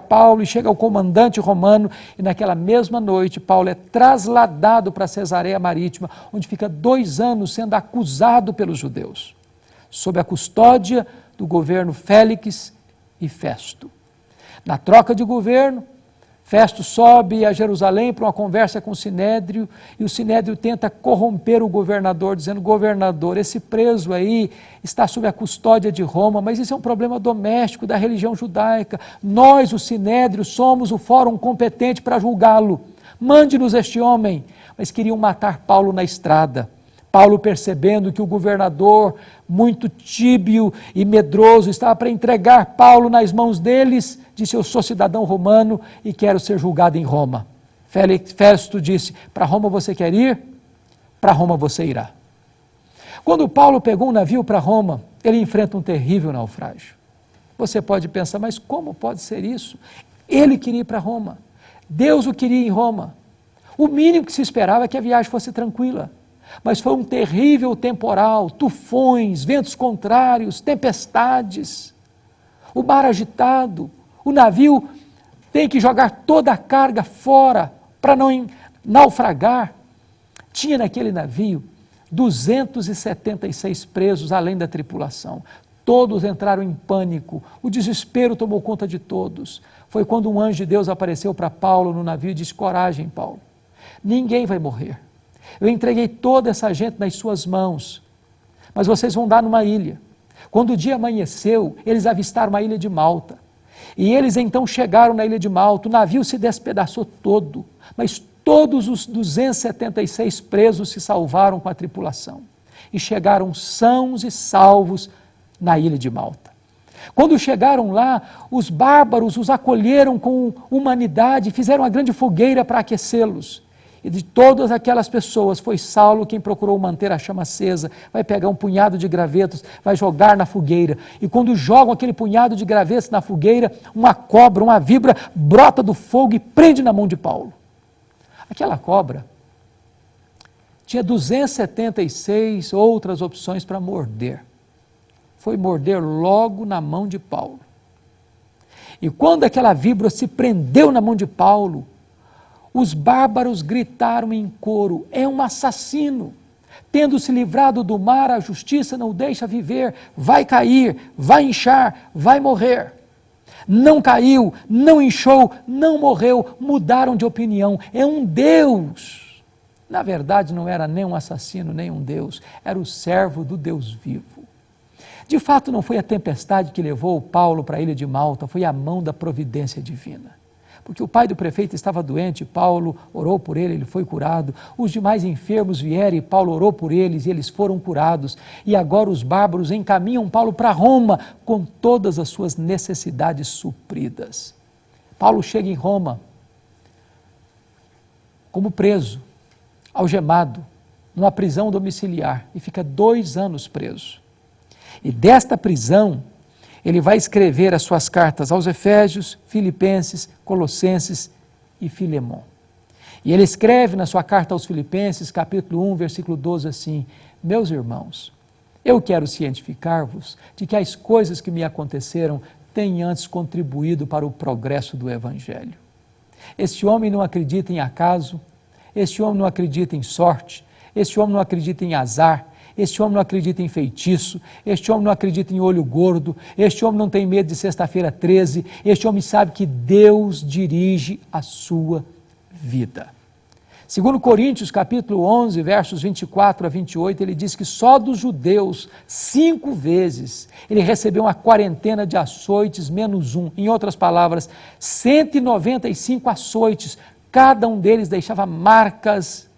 A: ao comandante romano, e naquela mesma noite Paulo é trasladado para Cesareia Marítima, onde fica 2 anos sendo acusado pelos judeus, sob a custódia do governo Félix e Festo. Na troca de governo, Festo sobe a Jerusalém para uma conversa com o Sinédrio, e o Sinédrio tenta corromper o governador, dizendo: governador, esse preso aí está sob a custódia de Roma, mas isso é um problema doméstico da religião judaica. Nós, o Sinédrio, somos o fórum competente para julgá-lo. Mande-nos este homem. Mas queriam matar Paulo na estrada. Paulo, percebendo que o governador, muito tíbio e medroso, estava para entregar Paulo nas mãos deles, disse: eu sou cidadão romano e quero ser julgado em Roma. Festo disse: para Roma você quer ir? Para Roma você irá. Quando Paulo pegou um navio para Roma, ele enfrenta um terrível naufrágio. Você pode pensar: mas como pode ser isso? Ele queria ir para Roma, Deus o queria em Roma. O mínimo que se esperava é que a viagem fosse tranquila. Mas foi um terrível temporal, tufões, ventos contrários, tempestades, o mar agitado, o navio tem que jogar toda a carga fora para não naufragar. Tinha naquele navio 276 presos, além da tripulação. Todos entraram em pânico, o desespero tomou conta de todos. Foi quando um anjo de Deus apareceu para Paulo no navio e disse: coragem, Paulo, ninguém vai morrer. Eu entreguei toda essa gente nas suas mãos, mas vocês vão dar numa ilha. Quando o dia amanheceu, eles avistaram a ilha de Malta. E eles então chegaram na ilha de Malta, o navio se despedaçou todo, mas todos os 276 presos se salvaram com a tripulação. E chegaram sãos e salvos na ilha de Malta. Quando chegaram lá, os bárbaros os acolheram com humanidade, fizeram uma grande fogueira para aquecê-los. E de todas aquelas pessoas, foi Saulo quem procurou manter a chama acesa, vai pegar um punhado de gravetos, vai jogar na fogueira. E quando jogam aquele punhado de gravetos na fogueira, uma cobra, uma víbora, brota do fogo e prende na mão de Paulo. Aquela cobra tinha 276 outras opções para morder. Foi morder logo na mão de Paulo. E quando aquela víbora se prendeu na mão de Paulo, os bárbaros gritaram em coro: é um assassino. Tendo se livrado do mar, a justiça não o deixa viver, vai cair, vai inchar, vai morrer. Não caiu, não inchou, não morreu, mudaram de opinião. É um Deus. Na verdade, não era nem um assassino, nem um Deus, era o servo do Deus vivo. De fato, não foi a tempestade que levou Paulo para a ilha de Malta, foi a mão da providência divina. Porque o pai do prefeito estava doente, Paulo orou por ele, ele foi curado. Os demais enfermos vieram e Paulo orou por eles e eles foram curados. E agora os bárbaros encaminham Paulo para Roma com todas as suas necessidades supridas. Paulo chega em Roma como preso, algemado, numa prisão domiciliar e fica 2 anos preso. E desta prisão, ele vai escrever as suas cartas aos Efésios, Filipenses, Colossenses e Filemon. E ele escreve na sua carta aos Filipenses, capítulo 1, versículo 12, assim: meus irmãos, eu quero cientificar-vos de que as coisas que me aconteceram têm antes contribuído para o progresso do Evangelho. Este homem não acredita em acaso, este homem não acredita em sorte, este homem não acredita em azar, este homem não acredita em feitiço, este homem não acredita em olho gordo, este homem não tem medo de sexta-feira 13, este homem sabe que Deus dirige a sua vida. Segundo Coríntios, capítulo 11, versos 24 a 28, ele diz que só dos judeus, 5 vezes, ele recebeu uma quarentena de açoites menos um. Em outras palavras, 195 açoites, cada um deles deixava marcas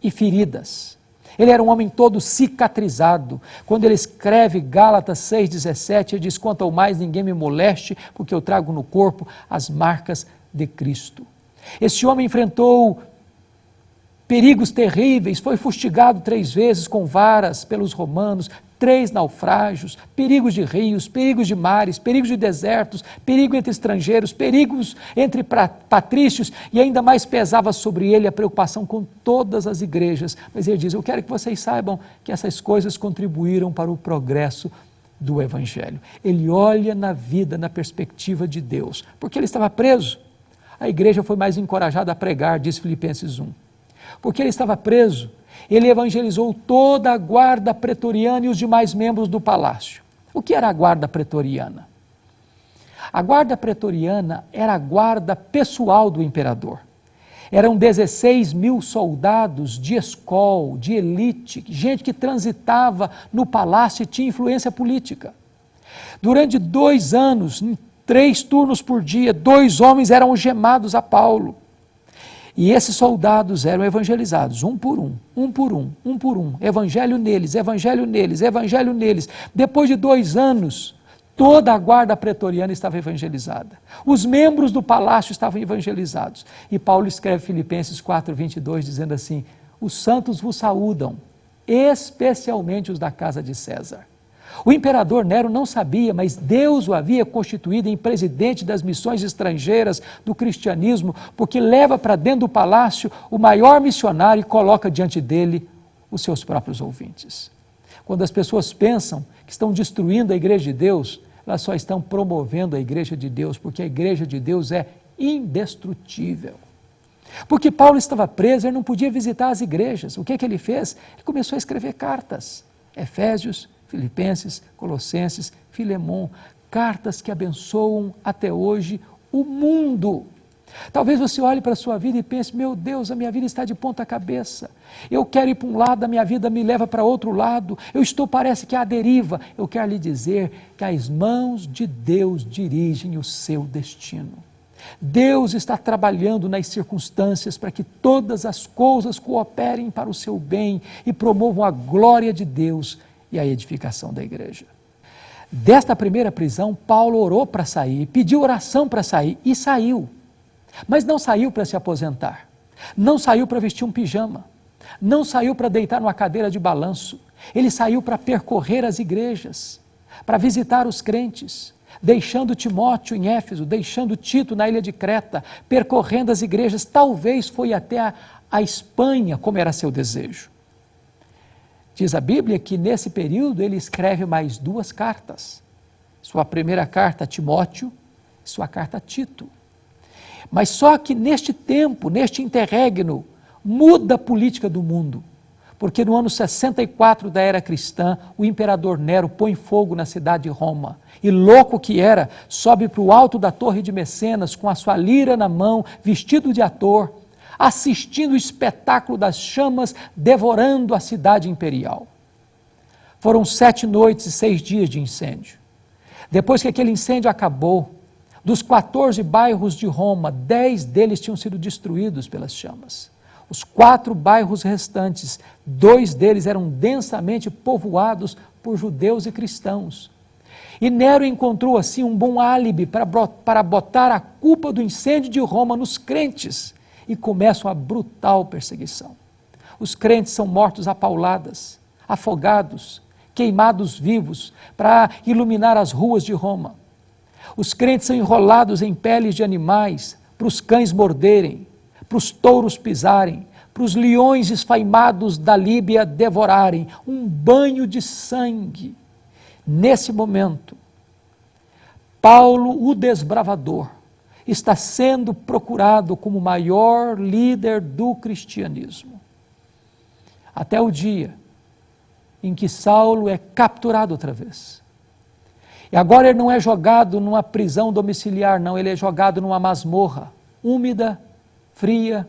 A: e feridas. Ele era um homem todo cicatrizado. Quando ele escreve Gálatas 6,17, ele diz: quanto ao mais ninguém me moleste, porque eu trago no corpo as marcas de Cristo. Esse homem enfrentou perigos terríveis, foi fustigado 3 vezes com varas pelos romanos, 3 naufrágios, perigos de rios, perigos de mares, perigos de desertos, perigo entre estrangeiros, perigos entre patrícios, e ainda mais pesava sobre ele a preocupação com todas as igrejas. Mas ele diz: eu quero que vocês saibam que essas coisas contribuíram para o progresso do Evangelho. Ele olha na vida, na perspectiva de Deus, porque ele estava preso. A igreja foi mais encorajada a pregar, diz Filipenses 1. Porque ele estava preso, ele evangelizou toda a guarda pretoriana e os demais membros do palácio. O que era a guarda pretoriana? A guarda pretoriana era a guarda pessoal do imperador. Eram 16 mil soldados de escol, de elite, gente que transitava no palácio e tinha influência política. Durante 2 anos, em 3 turnos por dia, 2 homens eram algemados a Paulo. E esses soldados eram evangelizados, um por um, evangelho neles, evangelho neles, evangelho neles. Depois de 2 anos, toda a guarda pretoriana estava evangelizada. Os membros do palácio estavam evangelizados. E Paulo escreve Filipenses 4:22, dizendo assim: os santos vos saúdam, especialmente os da casa de César. O imperador Nero não sabia, mas Deus o havia constituído em presidente das missões estrangeiras do cristianismo, porque leva para dentro do palácio o maior missionário e coloca diante dele os seus próprios ouvintes. Quando as pessoas pensam que estão destruindo a igreja de Deus, elas só estão promovendo a igreja de Deus, porque a igreja de Deus é indestrutível. Porque Paulo estava preso, ele não podia visitar as igrejas. O que ele fez? Ele começou a escrever cartas. Efésios, Filipenses, Colossenses, Filemon, cartas que abençoam até hoje o mundo. Talvez você olhe para a sua vida e pense: meu Deus, a minha vida está de ponta cabeça. Eu quero ir para um lado, a minha vida me leva para outro lado. Parece que à deriva. Eu quero lhe dizer que as mãos de Deus dirigem o seu destino. Deus está trabalhando nas circunstâncias para que todas as coisas cooperem para o seu bem e promovam a glória de Deus e a edificação da igreja. Desta primeira prisão, Paulo orou para sair, pediu oração para sair e saiu. Mas não saiu para se aposentar, não saiu para vestir um pijama, não saiu para deitar numa cadeira de balanço. Ele saiu para percorrer as igrejas, para visitar os crentes, deixando Timóteo em Éfeso, deixando Tito na ilha de Creta, percorrendo as igrejas. Talvez foi até a Espanha, como era seu desejo. Diz a Bíblia que nesse período ele escreve mais 2 cartas. Sua primeira carta a Timóteo, sua carta a Tito. Mas só que neste tempo, neste interregno, muda a política do mundo. porque no ano 64 da era cristã, o imperador Nero põe fogo na cidade de Roma. E louco que era, sobe para o alto da torre de Mecenas, com a sua lira na mão, vestido de ator, assistindo o espetáculo das chamas devorando a cidade imperial. Foram 7 noites e 6 dias de incêndio. Depois que aquele incêndio acabou, dos 14 bairros de Roma, 10 deles tinham sido destruídos pelas chamas. Os 4 bairros restantes, 2 deles eram densamente povoados por judeus e cristãos. E Nero encontrou assim um bom álibi para botar a culpa do incêndio de Roma nos crentes, e começa uma brutal perseguição. Os crentes são mortos a pauladas, afogados, queimados vivos para iluminar as ruas de Roma. Os crentes são enrolados em peles de animais para os cães morderem, para os touros pisarem, para os leões esfaimados da Líbia devorarem, um banho de sangue. Nesse momento, Paulo, o desbravador, está sendo procurado como o maior líder do cristianismo. Até o dia em que Saulo é capturado outra vez. E agora ele não é jogado numa prisão domiciliar, não, ele é jogado numa masmorra, úmida, fria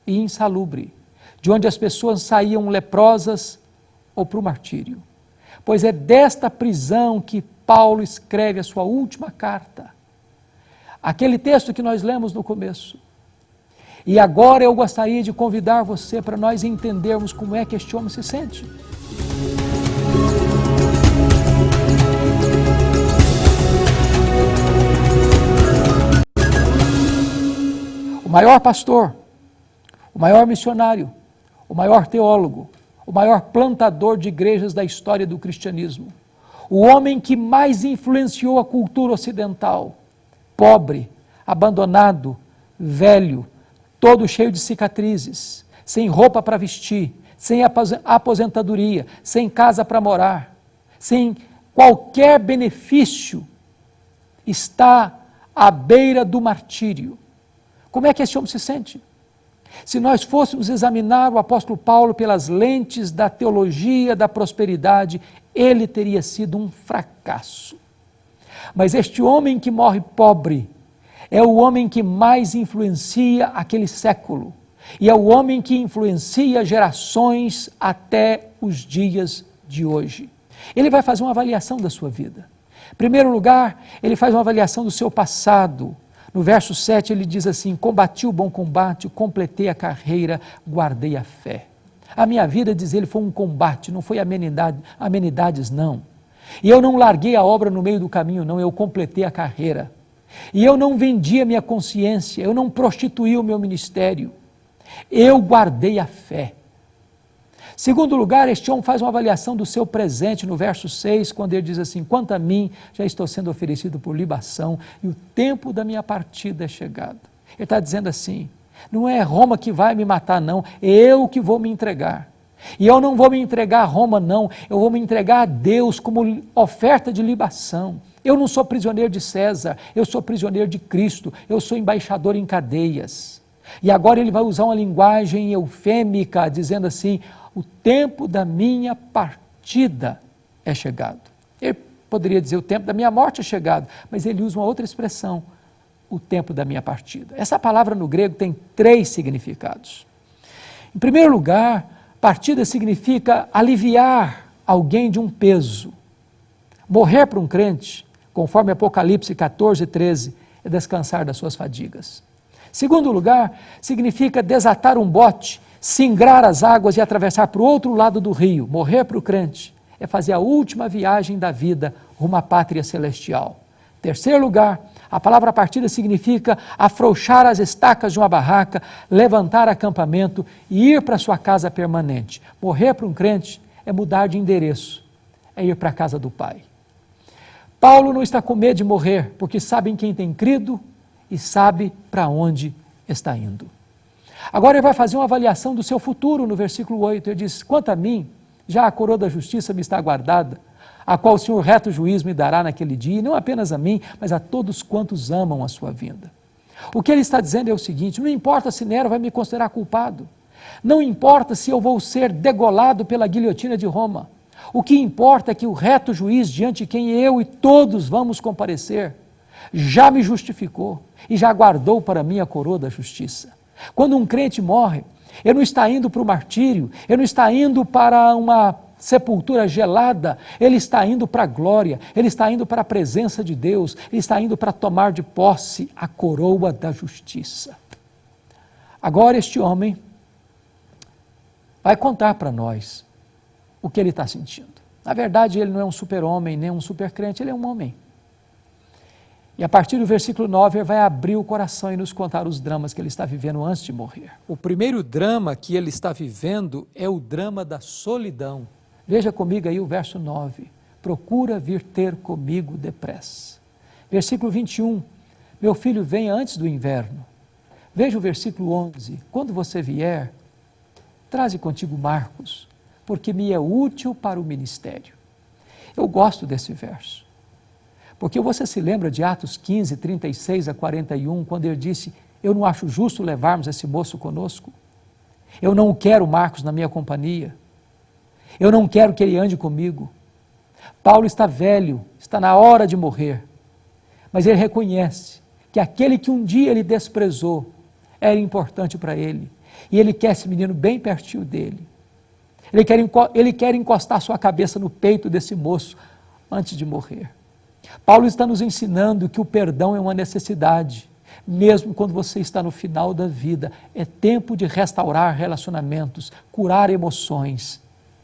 A: e insalubre, de onde as pessoas saíam leprosas ou para o martírio. Pois é desta prisão que Paulo escreve a sua última carta, aquele texto que nós lemos no começo. E agora eu gostaria de convidar você para nós entendermos como é que este homem se sente. O maior pastor, o maior missionário, o maior teólogo, o maior plantador de igrejas da história do cristianismo, o homem que mais influenciou a cultura ocidental, pobre, abandonado, velho, todo cheio de cicatrizes, sem roupa para vestir, sem aposentadoria, sem casa para morar, sem qualquer benefício, está à beira do martírio. Como é que esse homem se sente? Se nós fôssemos examinar o apóstolo Paulo pelas lentes da teologia da prosperidade, ele teria sido um fracasso. Mas este homem que morre pobre é o homem que mais influencia aquele século, e é o homem que influencia gerações até os dias de hoje. Ele vai fazer uma avaliação da sua vida. Em primeiro lugar, ele faz uma avaliação do seu passado. No verso 7 ele diz assim: combati o bom combate, completei a carreira, guardei a fé. A minha vida, diz ele, foi um combate, não foi amenidades não. E eu não larguei a obra no meio do caminho não, eu completei a carreira. E eu não vendi a minha consciência, eu não prostituí o meu ministério, eu guardei a fé. Segundo lugar, este homem faz uma avaliação do seu presente no verso 6, quando ele diz assim: quanto a mim, já estou sendo oferecido por libação e o tempo da minha partida é chegado. Ele está dizendo assim: não é Roma que vai me matar não, é eu que vou me entregar. E eu não vou me entregar a Roma não, eu vou me entregar a Deus como oferta de libação. Eu não sou prisioneiro de César, eu sou prisioneiro de Cristo, eu sou embaixador em cadeias. E agora ele vai usar uma linguagem eufêmica, dizendo assim: o tempo da minha partida é chegado. Ele poderia dizer: o tempo da minha morte é chegado, mas ele usa uma outra expressão: o tempo da minha partida. Essa palavra no grego tem 3 significados. Em primeiro lugar, partida significa aliviar alguém de um peso. Morrer para um crente, conforme Apocalipse 14, 13, é descansar das suas fadigas. Segundo lugar, significa desatar um bote, singrar as águas e atravessar para o outro lado do rio. Morrer para o crente é fazer a última viagem da vida rumo à pátria celestial. Terceiro lugar, a palavra partida significa afrouxar as estacas de uma barraca, levantar acampamento e ir para sua casa permanente. Morrer para um crente é mudar de endereço, é ir para a casa do Pai. Paulo não está com medo de morrer, porque sabe em quem tem crido e sabe para onde está indo. Agora ele vai fazer uma avaliação do seu futuro no versículo 8. Ele diz: quanto a mim, já a coroa da justiça me está guardada, a qual o Senhor reto juiz me dará naquele dia, e não apenas a mim, mas a todos quantos amam a sua vinda. O que ele está dizendo é o seguinte: não importa se Nero vai me considerar culpado, Não importa se eu vou ser degolado pela guilhotina de Roma. O que importa é que o reto juiz, diante de quem eu e todos vamos comparecer, já me justificou e já guardou para mim a coroa da justiça. Quando um crente morre, ele não está indo para o martírio, ele não está indo para uma sepultura gelada, ele está indo para a glória, ele está indo para a presença de Deus, ele está indo para tomar de posse a coroa da justiça. Agora este homem vai contar para nós o que ele está sentindo. Na verdade, ele não é um super-homem, nem um super-crente, ele é um homem. E a partir do versículo 9, ele vai abrir o coração e nos contar os dramas que ele está vivendo antes de morrer. O primeiro drama que ele está vivendo é o drama da solidão. Veja comigo aí o verso 9. Procura vir ter comigo depressa. Versículo 21. Meu filho, venha antes do inverno. Veja o versículo 11. Quando você vier, traze contigo Marcos, porque me é útil para o ministério. Eu gosto desse verso. Porque você se lembra de Atos 15, 36 a 41, quando ele disse, eu não acho justo levarmos esse moço conosco. Eu não quero Marcos na minha companhia. Eu não quero que ele ande comigo. Paulo está velho, está na hora de morrer. Mas ele reconhece que aquele que um dia ele desprezou era importante para ele. E ele quer esse menino bem pertinho dele. Ele quer encostar sua cabeça no peito desse moço antes de morrer. Paulo está nos ensinando que o perdão é uma necessidade, mesmo quando você está no final da vida. É tempo de restaurar relacionamentos, curar emoções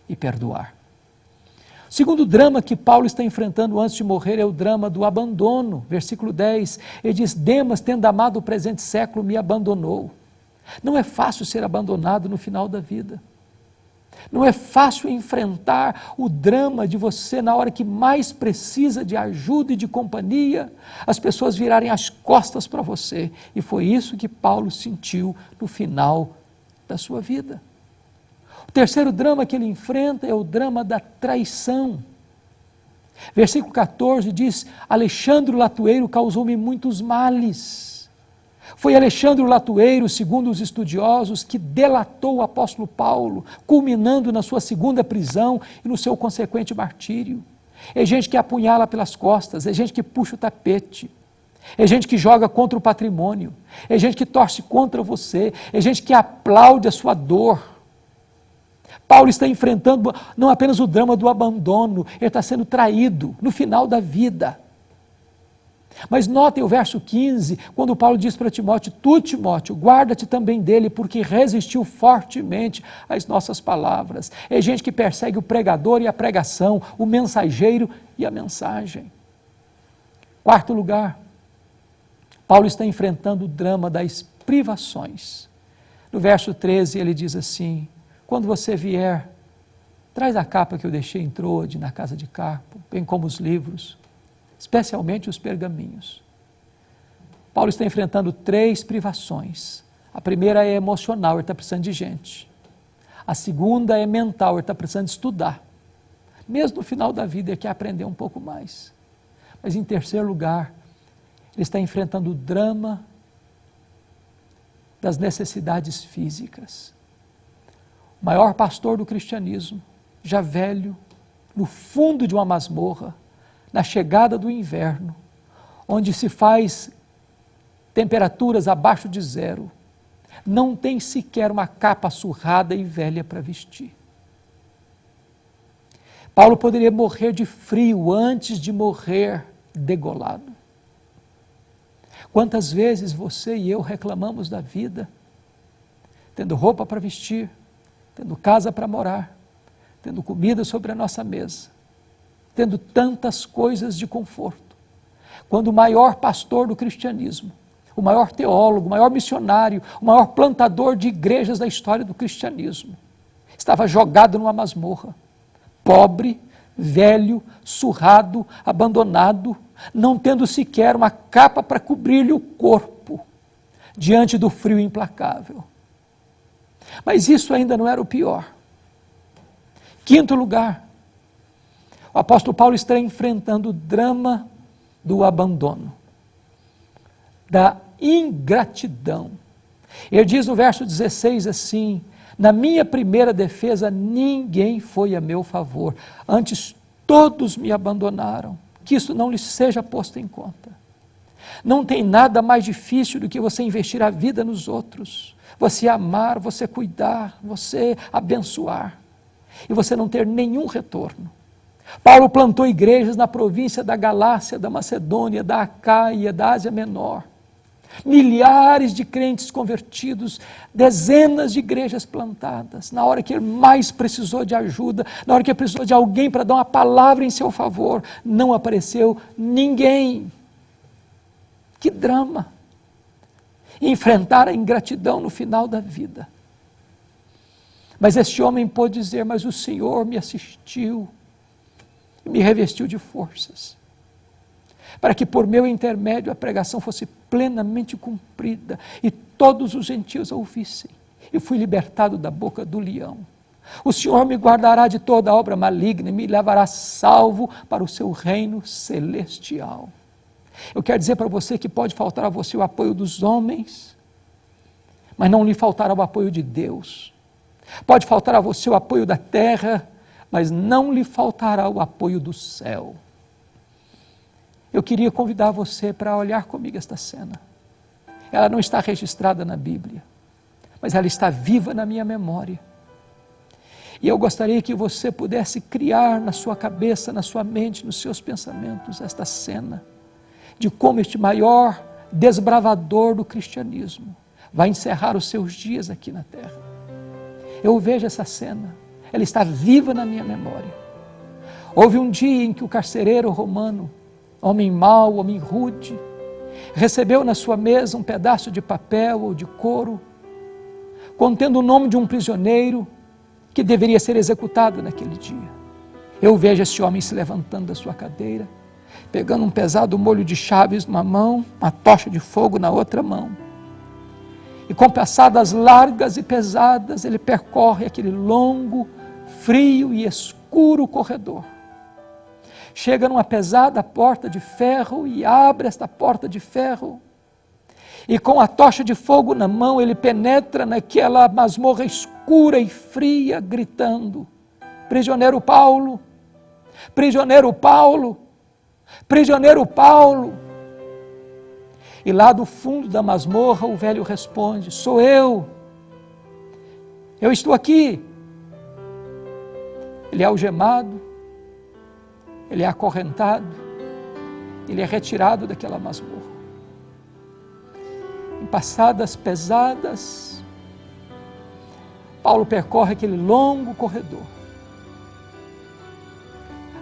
A: e perdoar. O segundo drama que Paulo está enfrentando antes de morrer é o drama do abandono. Versículo 10, ele diz, Demas, tendo amado o presente século, me abandonou. Não é fácil ser abandonado no final da vida. Não é fácil enfrentar o drama de você na hora que mais precisa de ajuda e de companhia, as pessoas virarem as costas para você. E foi isso que Paulo sentiu no final da sua vida. O terceiro drama que ele enfrenta é o drama da traição. Versículo 14 diz, Alexandre o Latueiro causou-me muitos males. Foi Alexandre o Latueiro, segundo os estudiosos, que delatou o apóstolo Paulo, culminando na sua segunda prisão e no seu consequente martírio. É gente que apunhala pelas costas, é gente que puxa o tapete, é gente que joga contra o patrimônio, é gente que torce contra você, é gente que aplaude a sua dor. Paulo está enfrentando não apenas o drama do abandono, ele está sendo traído no final da vida. Mas notem o verso 15, quando Paulo diz para Timóteo, tu, Timóteo, guarda-te também dele, porque resistiu fortemente às nossas palavras. É gente que persegue o pregador e a pregação, o mensageiro e a mensagem. Quarto lugar, Paulo está enfrentando o drama das privações. No verso 13 ele diz assim, quando você vier, traz a capa que eu deixei em Troade, na casa de Carpo, bem como os livros, especialmente os pergaminhos. Paulo está enfrentando 3 privações. A primeira é emocional, ele está precisando de gente. A segunda é mental, ele está precisando de estudar. Mesmo no final da vida, ele quer aprender um pouco mais. Mas em terceiro lugar, ele está enfrentando o drama das necessidades físicas. O maior pastor do cristianismo, já velho, no fundo de uma masmorra, na chegada do inverno, onde se faz temperaturas abaixo de 0, não tem sequer uma capa surrada e velha para vestir. Paulo poderia morrer de frio antes de morrer degolado. Quantas vezes você e eu reclamamos da vida, tendo roupa para vestir, tendo casa para morar, tendo comida sobre a nossa mesa, tendo tantas coisas de conforto, quando o maior pastor do cristianismo, o maior teólogo, o maior missionário, o maior plantador de igrejas da história do cristianismo, estava jogado numa masmorra, pobre, velho, surrado, abandonado, não tendo sequer uma capa para cobrir-lhe o corpo, diante do frio implacável. Mas isso ainda não era o pior. Quinto lugar, o apóstolo Paulo está enfrentando o drama do abandono, da ingratidão. Ele diz no verso 16 assim, Na minha primeira defesa, ninguém foi a meu favor. Antes, todos me abandonaram. Que isso não lhes seja posto em conta. Não tem nada mais difícil do que você investir a vida nos outros. Você amar, você cuidar, você abençoar. E você não ter nenhum retorno. Paulo plantou igrejas na província da Galácia, da Macedônia, da Acaia, da Ásia Menor. Milhares de crentes convertidos, dezenas de igrejas plantadas. Na hora que ele mais precisou de ajuda, na hora que ele precisou de alguém para dar uma palavra em seu favor, não apareceu ninguém. Que drama! Enfrentar a ingratidão no final da vida. Mas este homem pôde dizer, mas o Senhor me assistiu, me revestiu de forças, para que por meu intermédio a pregação fosse plenamente cumprida e todos os gentios a ouvissem. E fui libertado da boca do leão. O Senhor me guardará de toda obra maligna e me levará salvo para o seu reino celestial. Eu quero dizer para você que pode faltar a você o apoio dos homens, mas não lhe faltará o apoio de Deus. Pode faltar a você o apoio da terra, mas não lhe faltará o apoio do céu. Eu queria convidar você para olhar comigo esta cena. Ela não está registrada na Bíblia, mas ela está viva na minha memória. E eu gostaria que você pudesse criar na sua cabeça, na sua mente, nos seus pensamentos, esta cena de como este maior desbravador do cristianismo vai encerrar os seus dias aqui na terra. Eu vejo essa cena, ela está viva na minha memória. Houve um dia em que o carcereiro romano, homem mau, homem rude, recebeu na sua mesa um pedaço de papel ou de couro, contendo o nome de um prisioneiro que deveria ser executado naquele dia. Eu vejo esse homem se levantando da sua cadeira, pegando um pesado molho de chaves numa mão, uma tocha de fogo na outra mão. E com passadas largas e pesadas, ele percorre aquele longo, frio e escuro corredor. Chega numa pesada porta de ferro e abre esta porta de ferro. E com a tocha de fogo na mão, ele penetra naquela masmorra escura e fria, gritando: prisioneiro Paulo, prisioneiro Paulo, prisioneiro Paulo. E lá do fundo da masmorra o velho responde: sou eu estou aqui. Ele é algemado, ele é acorrentado, ele é retirado daquela masmorra. Em passadas pesadas, Paulo percorre aquele longo corredor,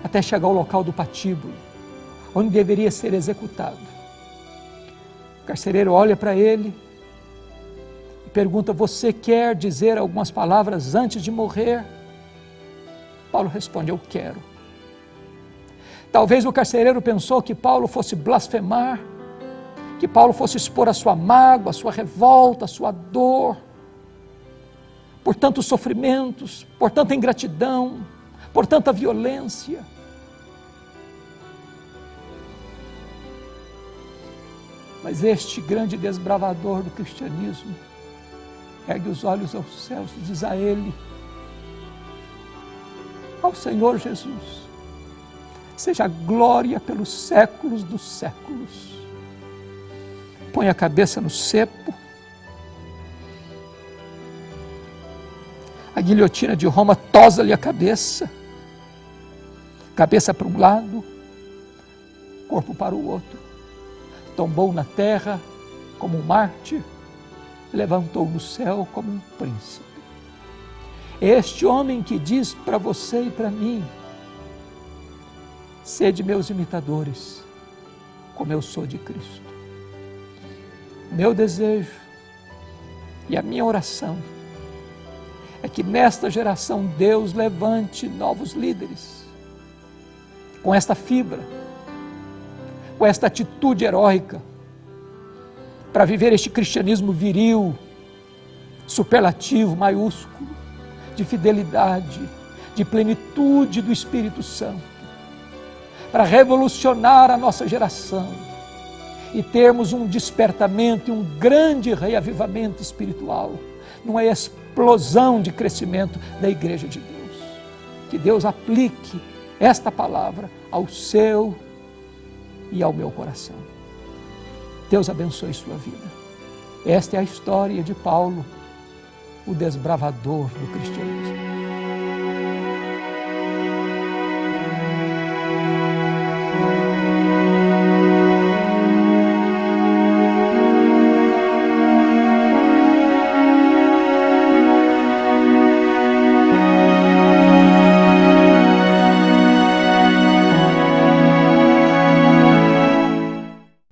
A: até chegar ao local do patíbulo, onde deveria ser executado. O carcereiro olha para ele e pergunta: você quer dizer algumas palavras antes de morrer? Paulo responde: eu quero. Talvez o carcereiro pensou que Paulo fosse blasfemar, que Paulo fosse expor a sua mágoa, a sua revolta, a sua dor, por tantos sofrimentos, por tanta ingratidão, por tanta violência. Mas este grande desbravador do cristianismo ergue os olhos aos céus e diz a ele, ao Senhor Jesus: seja glória pelos séculos dos séculos. Põe a cabeça no cepo. A guilhotina de Roma tosa-lhe a cabeça. Cabeça para um lado, corpo para o outro. Tombou na terra como um mártir, levantou no céu como um príncipe. Este homem que diz para você e para mim: sede meus imitadores, como eu sou de Cristo. Meu desejo e a minha oração é que nesta geração Deus levante novos líderes, com esta fibra, com esta atitude heróica, para viver este cristianismo viril, superlativo, maiúsculo, de fidelidade, de plenitude do Espírito Santo, para revolucionar a nossa geração e termos um despertamento e um grande reavivamento espiritual, numa explosão de crescimento da Igreja de Deus. Que Deus aplique esta palavra ao seu e ao meu coração. Deus abençoe sua vida. Esta é a história de Paulo, o desbravador do cristianismo.